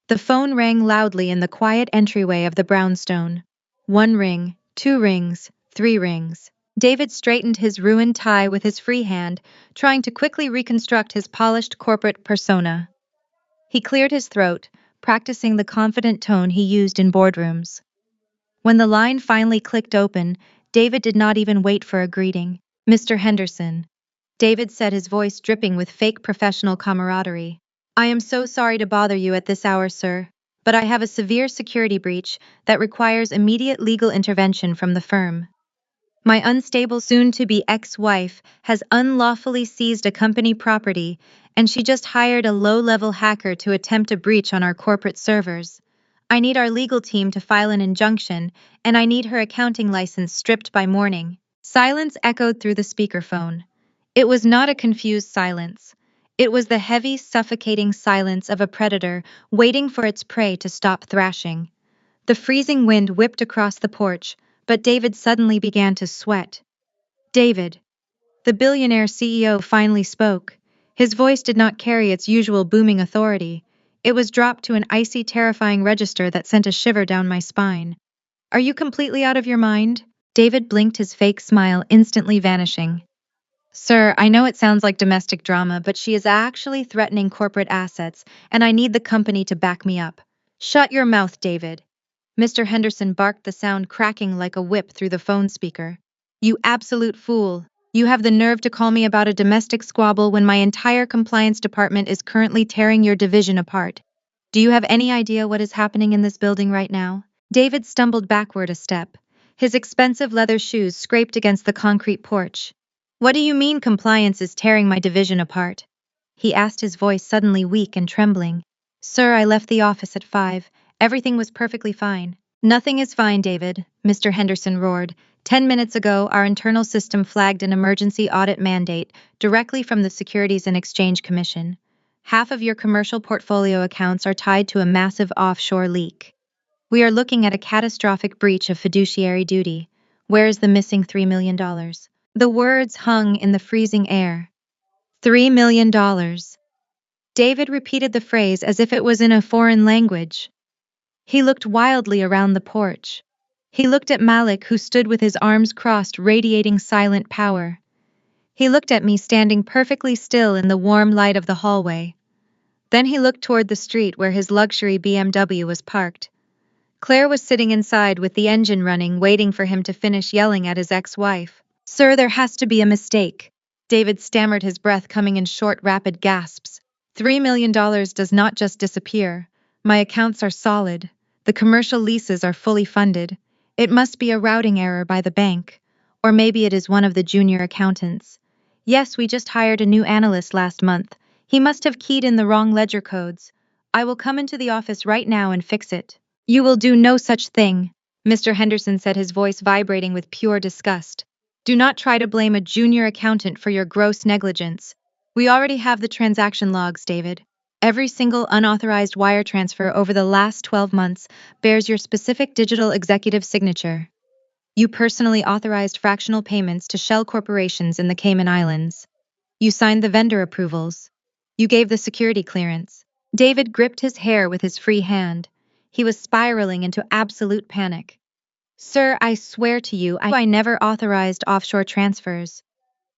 The phone rang loudly in the quiet entryway of the brownstone. 1 ring, 2 rings, 3 rings. David straightened his ruined tie with his free hand, trying to quickly reconstruct his polished corporate persona. He cleared his throat, practicing the confident tone he used in boardrooms. When the line finally clicked open, David did not even wait for a greeting. Mr. Henderson, David said, his voice dripping with fake professional camaraderie. I am so sorry to bother you at this hour, sir, but I have a severe security breach that requires immediate legal intervention from the firm. My unstable soon-to-be ex-wife has unlawfully seized a company property, and she just hired a low-level hacker to attempt a breach on our corporate servers. I need our legal team to file an injunction, and I need her accounting license stripped by morning. Silence echoed through the speakerphone. It was not a confused silence. It was the heavy, suffocating silence of a predator waiting for its prey to stop thrashing. The freezing wind whipped across the porch, but David suddenly began to sweat. David, the billionaire CEO, finally spoke. His voice did not carry its usual booming authority. It was dropped to an icy, terrifying register that sent a shiver down my spine. Are you completely out of your mind? David blinked, his fake smile instantly vanishing. Sir, I know it sounds like domestic drama, but she is actually threatening corporate assets, and I need the company to back me up. Shut your mouth, David. Mr. Henderson barked, the sound cracking like a whip through the phone speaker. You absolute fool. You have the nerve to call me about a domestic squabble when my entire compliance department is currently tearing your division apart. Do you have any idea what is happening in this building right now? David stumbled backward a step. His expensive leather shoes scraped against the concrete porch. What do you mean compliance is tearing my division apart? He asked, his voice suddenly weak and trembling. Sir, I left the office at 5. Everything was perfectly fine. Nothing is fine, David, Mr. Henderson roared. 10 minutes ago, our internal system flagged an emergency audit mandate directly from the Securities and Exchange Commission. Half of your commercial portfolio accounts are tied to a massive offshore leak. We are looking at a catastrophic breach of fiduciary duty. Where is the missing $3 million? The words hung in the freezing air. $3 million. David repeated the phrase as if it was in a foreign language. He looked wildly around the porch. He looked at Malik, who stood with his arms crossed, radiating silent power. He looked at me, standing perfectly still in the warm light of the hallway. Then he looked toward the street where his luxury BMW was parked. Claire was sitting inside with the engine running, waiting for him to finish yelling at his ex-wife. Sir, there has to be a mistake. David stammered, his breath coming in short, rapid gasps. $3 million does not just disappear. My accounts are solid. The commercial leases are fully funded. It must be a routing error by the bank. Or maybe it is one of the junior accountants. Yes, we just hired a new analyst last month. He must have keyed in the wrong ledger codes. I will come into the office right now and fix it. You will do no such thing, Mr. Henderson said, his voice vibrating with pure disgust. Do not try to blame a junior accountant for your gross negligence. We already have the transaction logs, David. Every single unauthorized wire transfer over the last 12 months bears your specific digital executive signature. You personally authorized fractional payments to shell corporations in the Cayman Islands. You signed the vendor approvals. You gave the security clearance. David gripped his hair with his free hand. He was spiraling into absolute panic. Sir, I swear to you, I never authorized offshore transfers.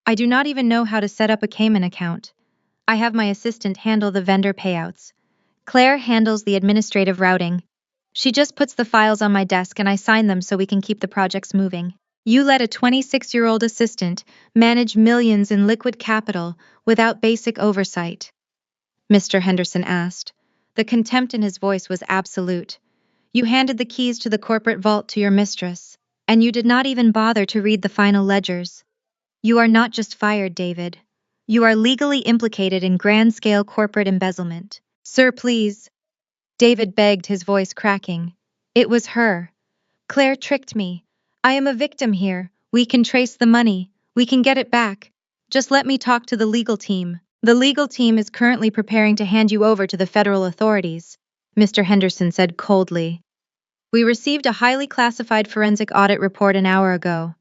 I do not even know how to set up a Cayman account. I have my assistant handle the vendor payouts. Claire handles the administrative routing. She just puts the files on my desk and I sign them so we can keep the projects moving. You let a 26-year-old assistant manage millions in liquid capital without basic oversight? Mr. Henderson asked. The contempt in his voice was absolute. You handed the keys to the corporate vault to your mistress, and you did not even bother to read the final ledgers. You are not just fired, David. You are legally implicated in grand-scale corporate embezzlement. Sir, please. David begged, his voice cracking. It was her. Claire tricked me. I am a victim here. We can trace the money. We can get it back. Just let me talk to the legal team. The legal team is currently preparing to hand you over to the federal authorities, Mr. Henderson said coldly. We received a highly classified forensic audit report an hour ago.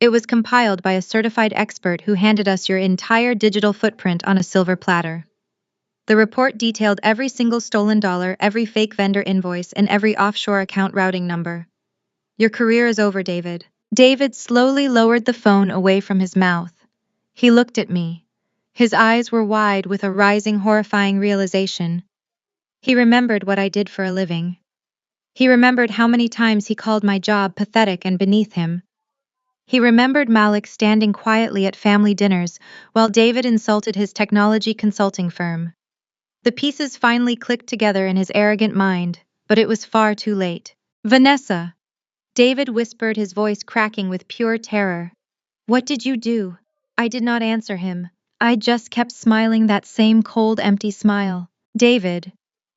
It was compiled by a certified expert who handed us your entire digital footprint on a silver platter. The report detailed every single stolen dollar, every fake vendor invoice, and every offshore account routing number. Your career is over, David. David slowly lowered the phone away from his mouth. He looked at me. His eyes were wide with a rising, horrifying realization. He remembered what I did for a living. He remembered how many times he called my job pathetic and beneath him. He remembered Malik standing quietly at family dinners while David insulted his technology consulting firm. The pieces finally clicked together in his arrogant mind, but it was far too late. Vanessa! David whispered, his voice cracking with pure terror. What did you do? I did not answer him. I just kept smiling, that same cold, empty smile. David.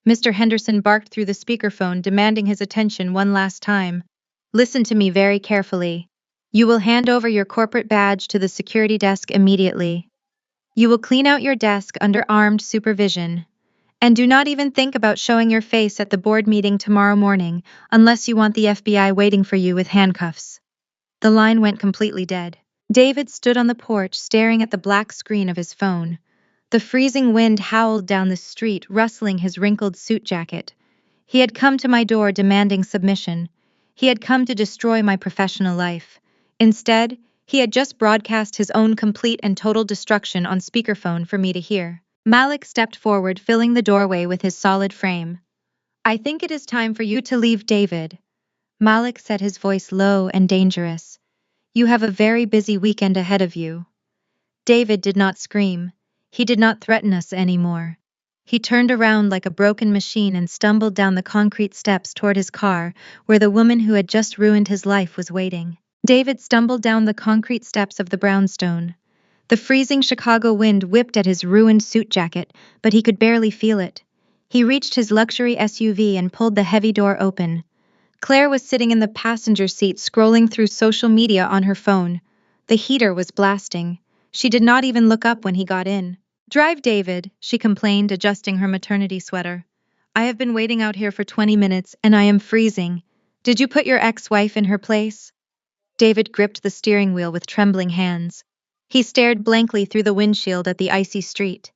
Mr. Henderson barked through the speakerphone, demanding his attention one last time. Listen to me very carefully. You will hand over your corporate badge to the security desk immediately. You will clean out your desk under armed supervision. And do not even think about showing your face at the board meeting tomorrow morning, unless you want the FBI waiting for you with handcuffs. The line went completely dead. David stood on the porch staring at the black screen of his phone. The freezing wind howled down the street, rustling his wrinkled suit jacket. He had come to my door demanding submission. He had come to destroy my professional life. Instead, he had just broadcast his own complete and total destruction on speakerphone for me to hear. Malik stepped forward, filling the doorway with his solid frame. I think it is time for you to leave, David. Malik said, his voice low and dangerous. You have a very busy weekend ahead of you. David did not scream. He did not threaten us anymore. He turned around like a broken machine and stumbled down the concrete steps toward his car, where the woman who had just ruined his life was waiting. David stumbled down the concrete steps of the brownstone. The freezing Chicago wind whipped at his ruined suit jacket, but he could barely feel it. He reached his luxury SUV and pulled the heavy door open. Claire was sitting in the passenger seat, scrolling through social media on her phone. The heater was blasting. She did not even look up when he got in. Drive, David, she complained, adjusting her maternity sweater. I have been waiting out here for 20 minutes and I am freezing. Did you put your ex-wife in her place? David gripped the steering wheel with trembling hands. He stared blankly through the windshield at the icy street.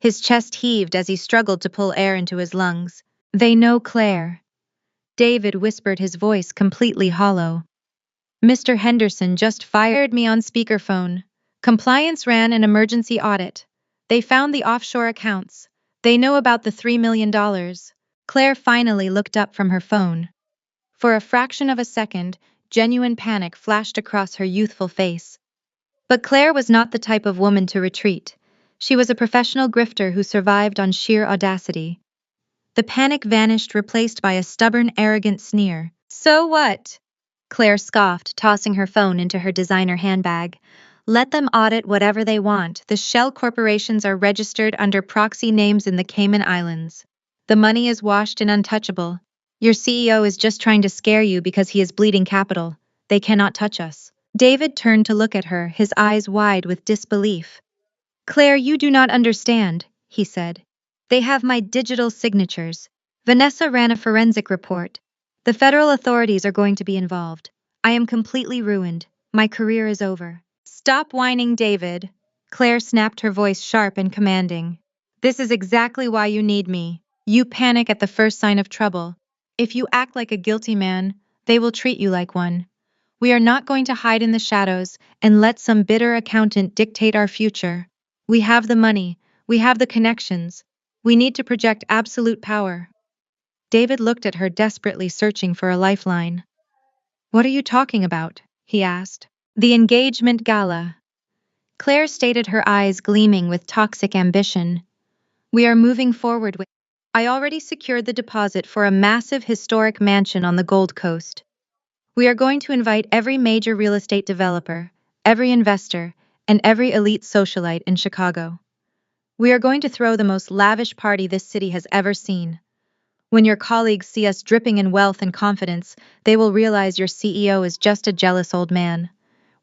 His chest heaved as he struggled to pull air into his lungs. They know Claire. David whispered, his voice completely hollow. Mr. Henderson just fired me on speakerphone. Compliance ran an emergency audit. They found the offshore accounts. They know about the $3 million. Claire finally looked up from her phone. For a fraction of a second, genuine panic flashed across her youthful face. But Claire was not the type of woman to retreat. She was a professional grifter who survived on sheer audacity. The panic vanished, replaced by a stubborn, arrogant sneer. So what? Claire scoffed, tossing her phone into her designer handbag. Let them audit whatever they want. The shell corporations are registered under proxy names in the Cayman Islands. The money is washed and untouchable. Your CEO is just trying to scare you because he is bleeding capital. They cannot touch us. David turned to look at her, his eyes wide with disbelief. Claire, you do not understand, he said. They have my digital signatures. Vanessa ran a forensic report. The federal authorities are going to be involved. I am completely ruined. My career is over. Stop whining, David. Claire snapped, her voice sharp and commanding. This is exactly why you need me. You panic at the first sign of trouble. If you act like a guilty man, they will treat you like one. We are not going to hide in the shadows and let some bitter accountant dictate our future. We have the money, we have the connections. We need to project absolute power. David looked at her desperately searching for a lifeline. What are you talking about? He asked. The engagement gala. Claire stated, her eyes gleaming with toxic ambition. We are moving forward with. I already secured the deposit for a massive historic mansion on the Gold Coast. We are going to invite every major real estate developer, every investor, and every elite socialite in Chicago. We are going to throw the most lavish party this city has ever seen. When your colleagues see us dripping in wealth and confidence, they will realize your CEO is just a jealous old man.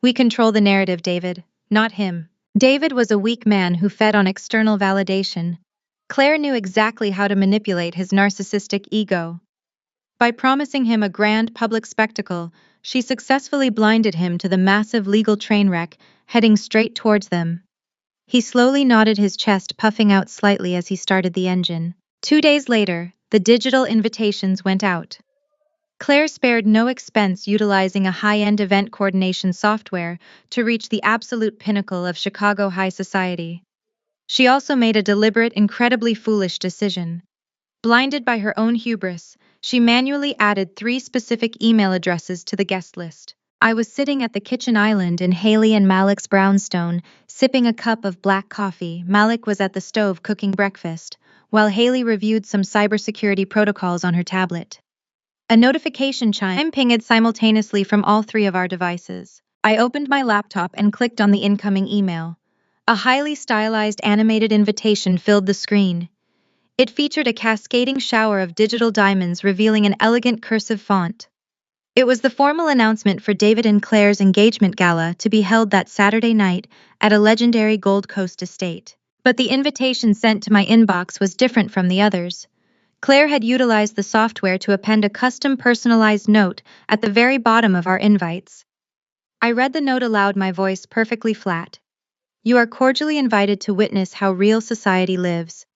We control the narrative, David, not him. David was a weak man who fed on external validation. Claire knew exactly how to manipulate his narcissistic ego. By promising him a grand public spectacle, she successfully blinded him to the massive legal train wreck heading straight towards them. He slowly nodded his chest, puffing out slightly as he started the engine. 2 days later, the digital invitations went out. Claire spared no expense utilizing a high-end event coordination software to reach the absolute pinnacle of Chicago high society. She also made a deliberate, incredibly foolish decision. Blinded by her own hubris, she manually added 3 specific email addresses to the guest list. I was sitting at the kitchen island in Haley and Malik's brownstone, sipping a cup of black coffee. Malik was at the stove cooking breakfast, while Haley reviewed some cybersecurity protocols on her tablet. A notification chime pinged simultaneously from all 3 of our devices. I opened my laptop and clicked on the incoming email. A highly stylized animated invitation filled the screen. It featured a cascading shower of digital diamonds revealing an elegant cursive font. It was the formal announcement for David and Claire's engagement gala to be held that Saturday night at a legendary Gold Coast estate. But the invitation sent to my inbox was different from the others. Claire had utilized the software to append a custom personalized note at the very bottom of our invites. I read the note aloud, my voice perfectly flat. You are cordially invited to witness how real society lives.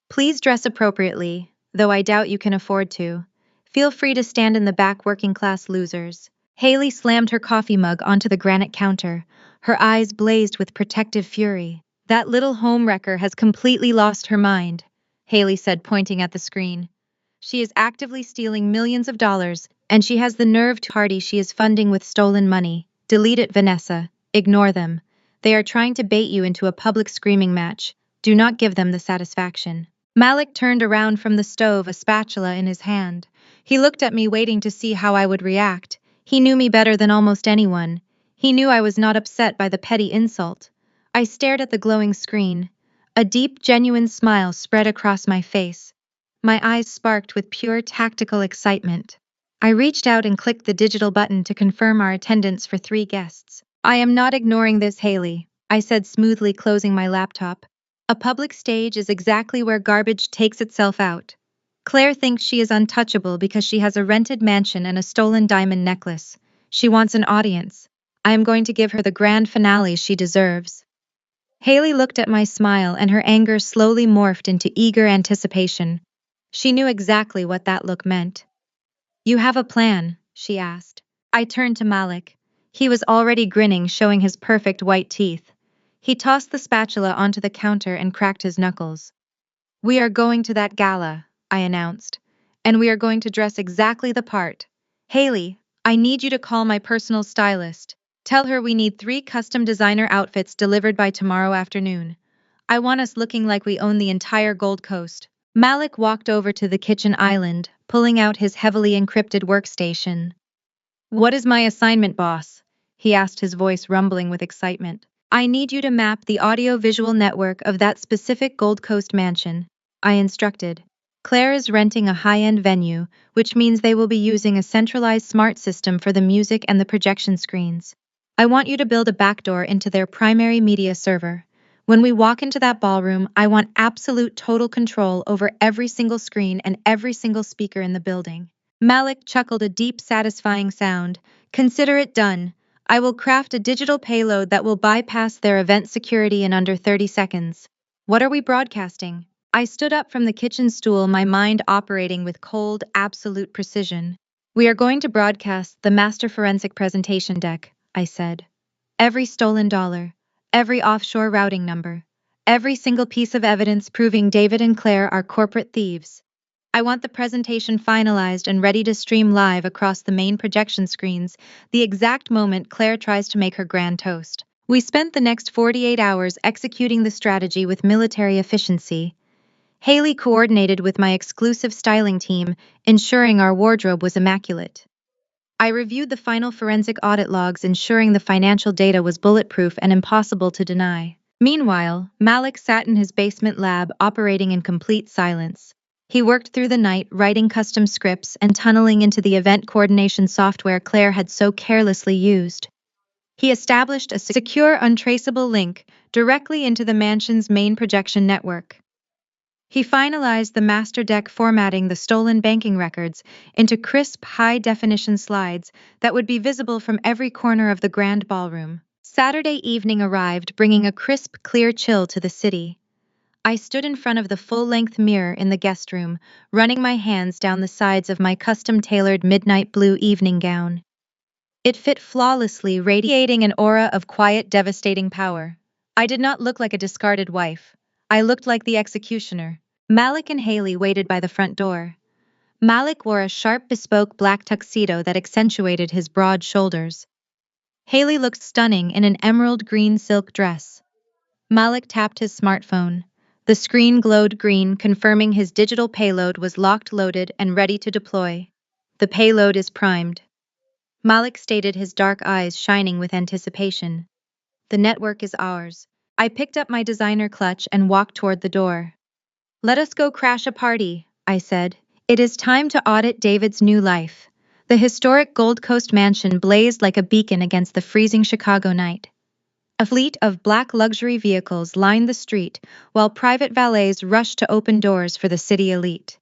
Please dress appropriately, though I doubt you can afford to. Feel free to stand in the back, working class losers. Haley slammed her coffee mug onto the granite counter. Her eyes blazed with protective fury. That little homewrecker has completely lost her mind, Haley said, pointing at the screen. She is actively stealing millions of dollars, and she has the nerve to party she is funding with stolen money. Delete it, Vanessa. Ignore them. They are trying to bait you into a public screaming match. Do not give them the satisfaction. Malik turned around from the stove, a spatula in his hand. He looked at me, waiting to see how I would react. He knew me better than almost anyone. He knew I was not upset by the petty insult. I stared at the glowing screen. A deep, genuine smile spread across my face. My eyes sparked with pure tactical excitement. I reached out and clicked the digital button to confirm our attendance for 3 guests. I am not ignoring this, Haley, I said smoothly, closing my laptop. A public stage is exactly where garbage takes itself out. Claire thinks she is untouchable because she has a rented mansion and a stolen diamond necklace. She wants an audience. I am going to give her the grand finale she deserves. Haley looked at my smile, and her anger slowly morphed into eager anticipation. She knew exactly what that look meant. You have a plan? She asked. I turned to Malik. He was already grinning, showing his perfect white teeth. He tossed the spatula onto the counter and cracked his knuckles. We are going to that gala, I announced. And we are going to dress exactly the part. Haley, I need you to call my personal stylist. Tell her we need 3 custom designer outfits delivered by tomorrow afternoon. I want us looking like we own the entire Gold Coast. Malik walked over to the kitchen island, pulling out his heavily encrypted workstation. What is my assignment, boss? He asked, his voice rumbling with excitement. I need you to map the audio-visual network of that specific Gold Coast mansion, I instructed. Claire is renting a high-end venue, which means they will be using a centralized smart system for the music and the projection screens. I want you to build a backdoor into their primary media server. When we walk into that ballroom, I want absolute total control over every single screen and every single speaker in the building. Malik chuckled, a deep, satisfying sound. Consider it done. I will craft a digital payload that will bypass their event security in under 30 seconds. What are we broadcasting? I stood up from the kitchen stool, my mind operating with cold, absolute precision. We are going to broadcast the master forensic presentation deck, I said. Every stolen dollar, every offshore routing number, every single piece of evidence proving David and Claire are corporate thieves. I want the presentation finalized and ready to stream live across the main projection screens the exact moment Claire tries to make her grand toast. We spent the next 48 hours executing the strategy with military efficiency. Haley coordinated with my exclusive styling team, ensuring our wardrobe was immaculate. I reviewed the final forensic audit logs, ensuring the financial data was bulletproof and impossible to deny. Meanwhile, Malik sat in his basement lab, operating in complete silence. He worked through the night, writing custom scripts and tunneling into the event coordination software Claire had so carelessly used. He established a secure, untraceable link directly into the mansion's main projection network. He finalized the master deck, formatting the stolen banking records into crisp, high-definition slides that would be visible from every corner of the grand ballroom. Saturday evening arrived, bringing a crisp, clear chill to the city. I stood in front of the full-length mirror in the guest room, running my hands down the sides of my custom-tailored midnight blue evening gown. It fit flawlessly, radiating an aura of quiet, devastating power. I did not look like a discarded wife. I looked like the executioner. Malik and Haley waited by the front door. Malik wore a sharp, bespoke black tuxedo that accentuated his broad shoulders. Haley looked stunning in an emerald green silk dress. Malik tapped his smartphone. The screen glowed green, confirming his digital payload was locked, loaded, and ready to deploy. The payload is primed, Malik stated, his dark eyes shining with anticipation. The network is ours. I picked up my designer clutch and walked toward the door. Let us go crash a party, I said. It is time to audit David's new life. The historic Gold Coast mansion blazed like a beacon against the freezing Chicago night. A fleet of black luxury vehicles lined the street, while private valets rushed to open doors for the city elite.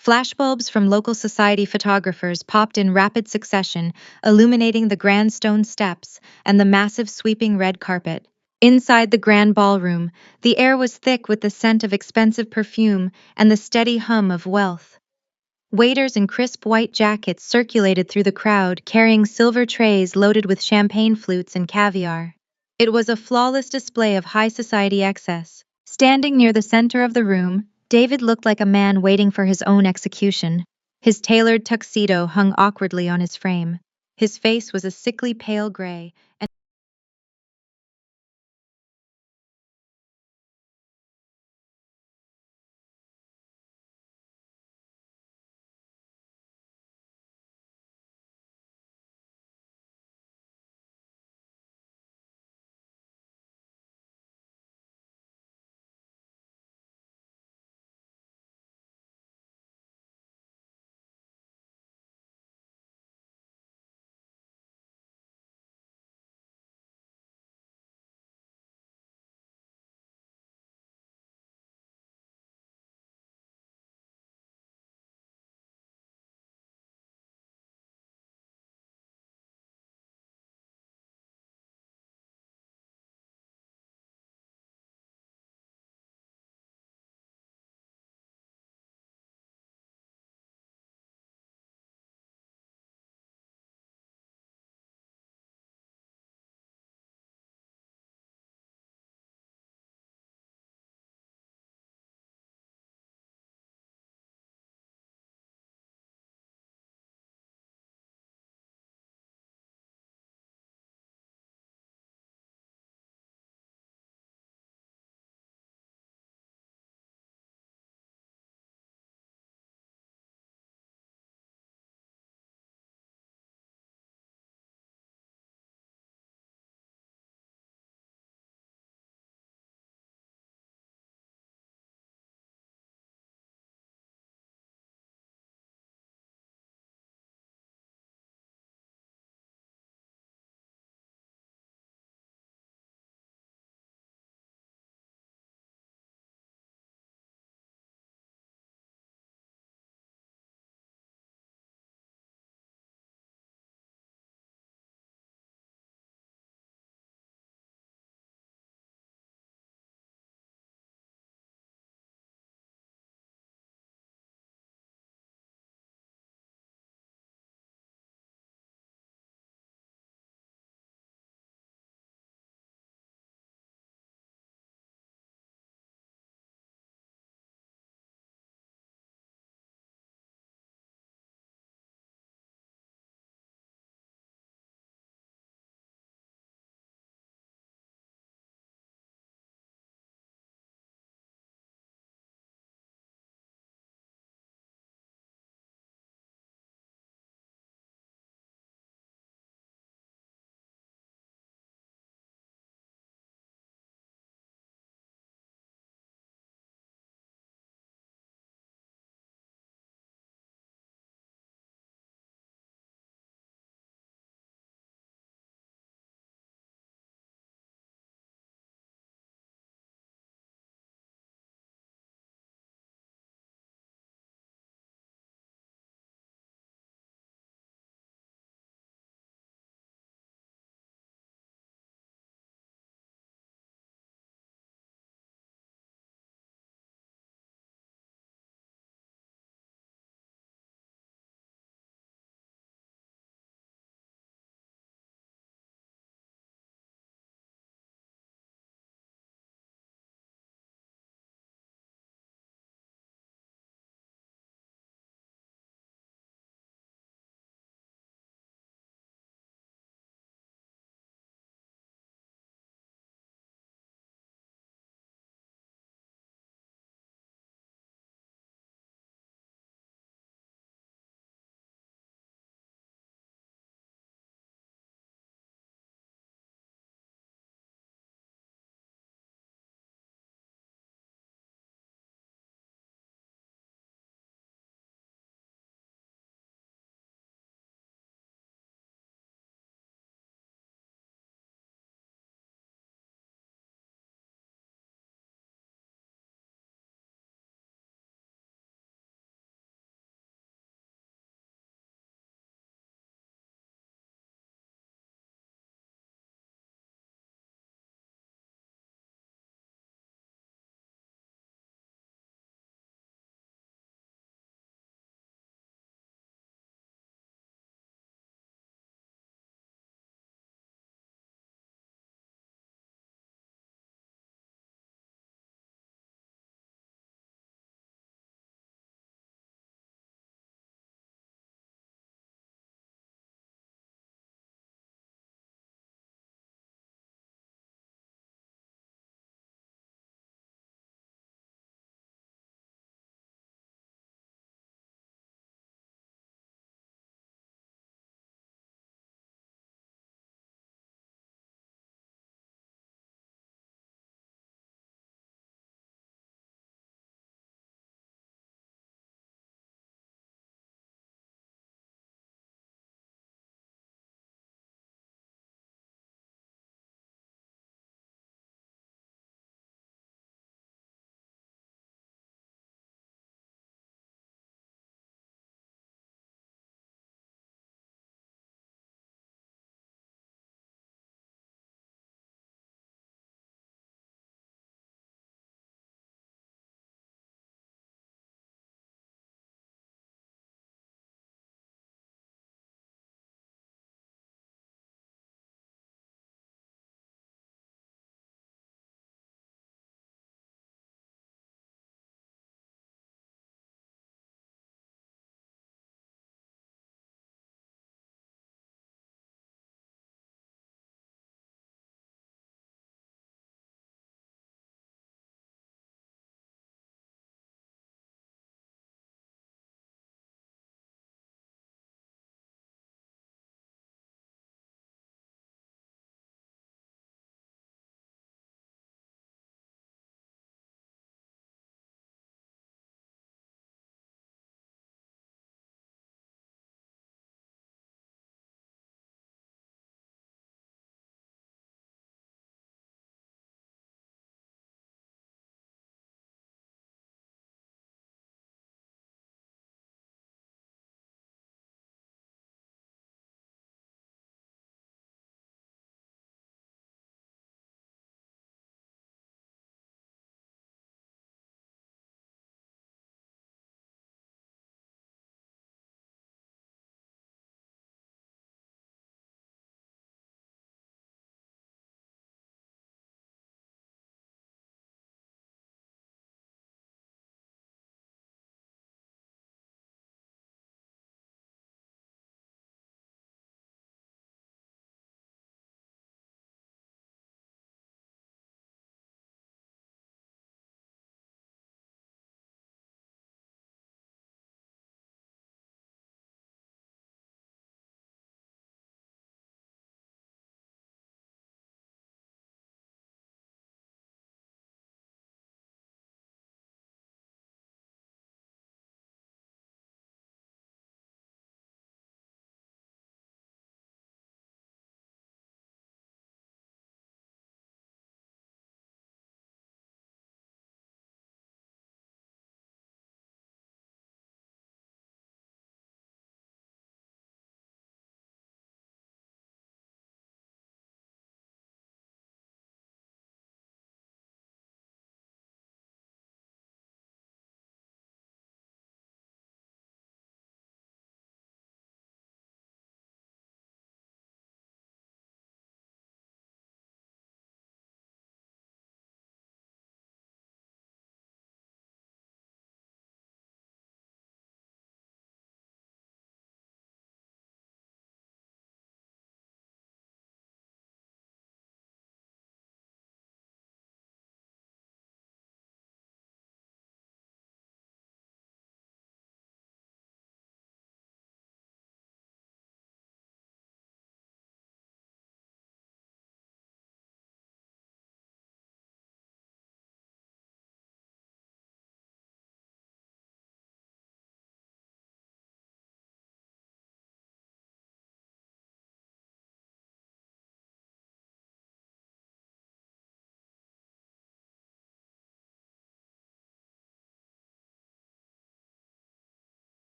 Flashbulbs from local society photographers popped in rapid succession, illuminating the grand stone steps and the massive sweeping red carpet. Inside the grand ballroom, the air was thick with the scent of expensive perfume and the steady hum of wealth. Waiters in crisp white jackets circulated through the crowd, carrying silver trays loaded with champagne flutes and caviar. It was a flawless display of high society excess. Standing near the center of the room, David looked like a man waiting for his own execution. His tailored tuxedo hung awkwardly on his frame. His face was a sickly pale gray, and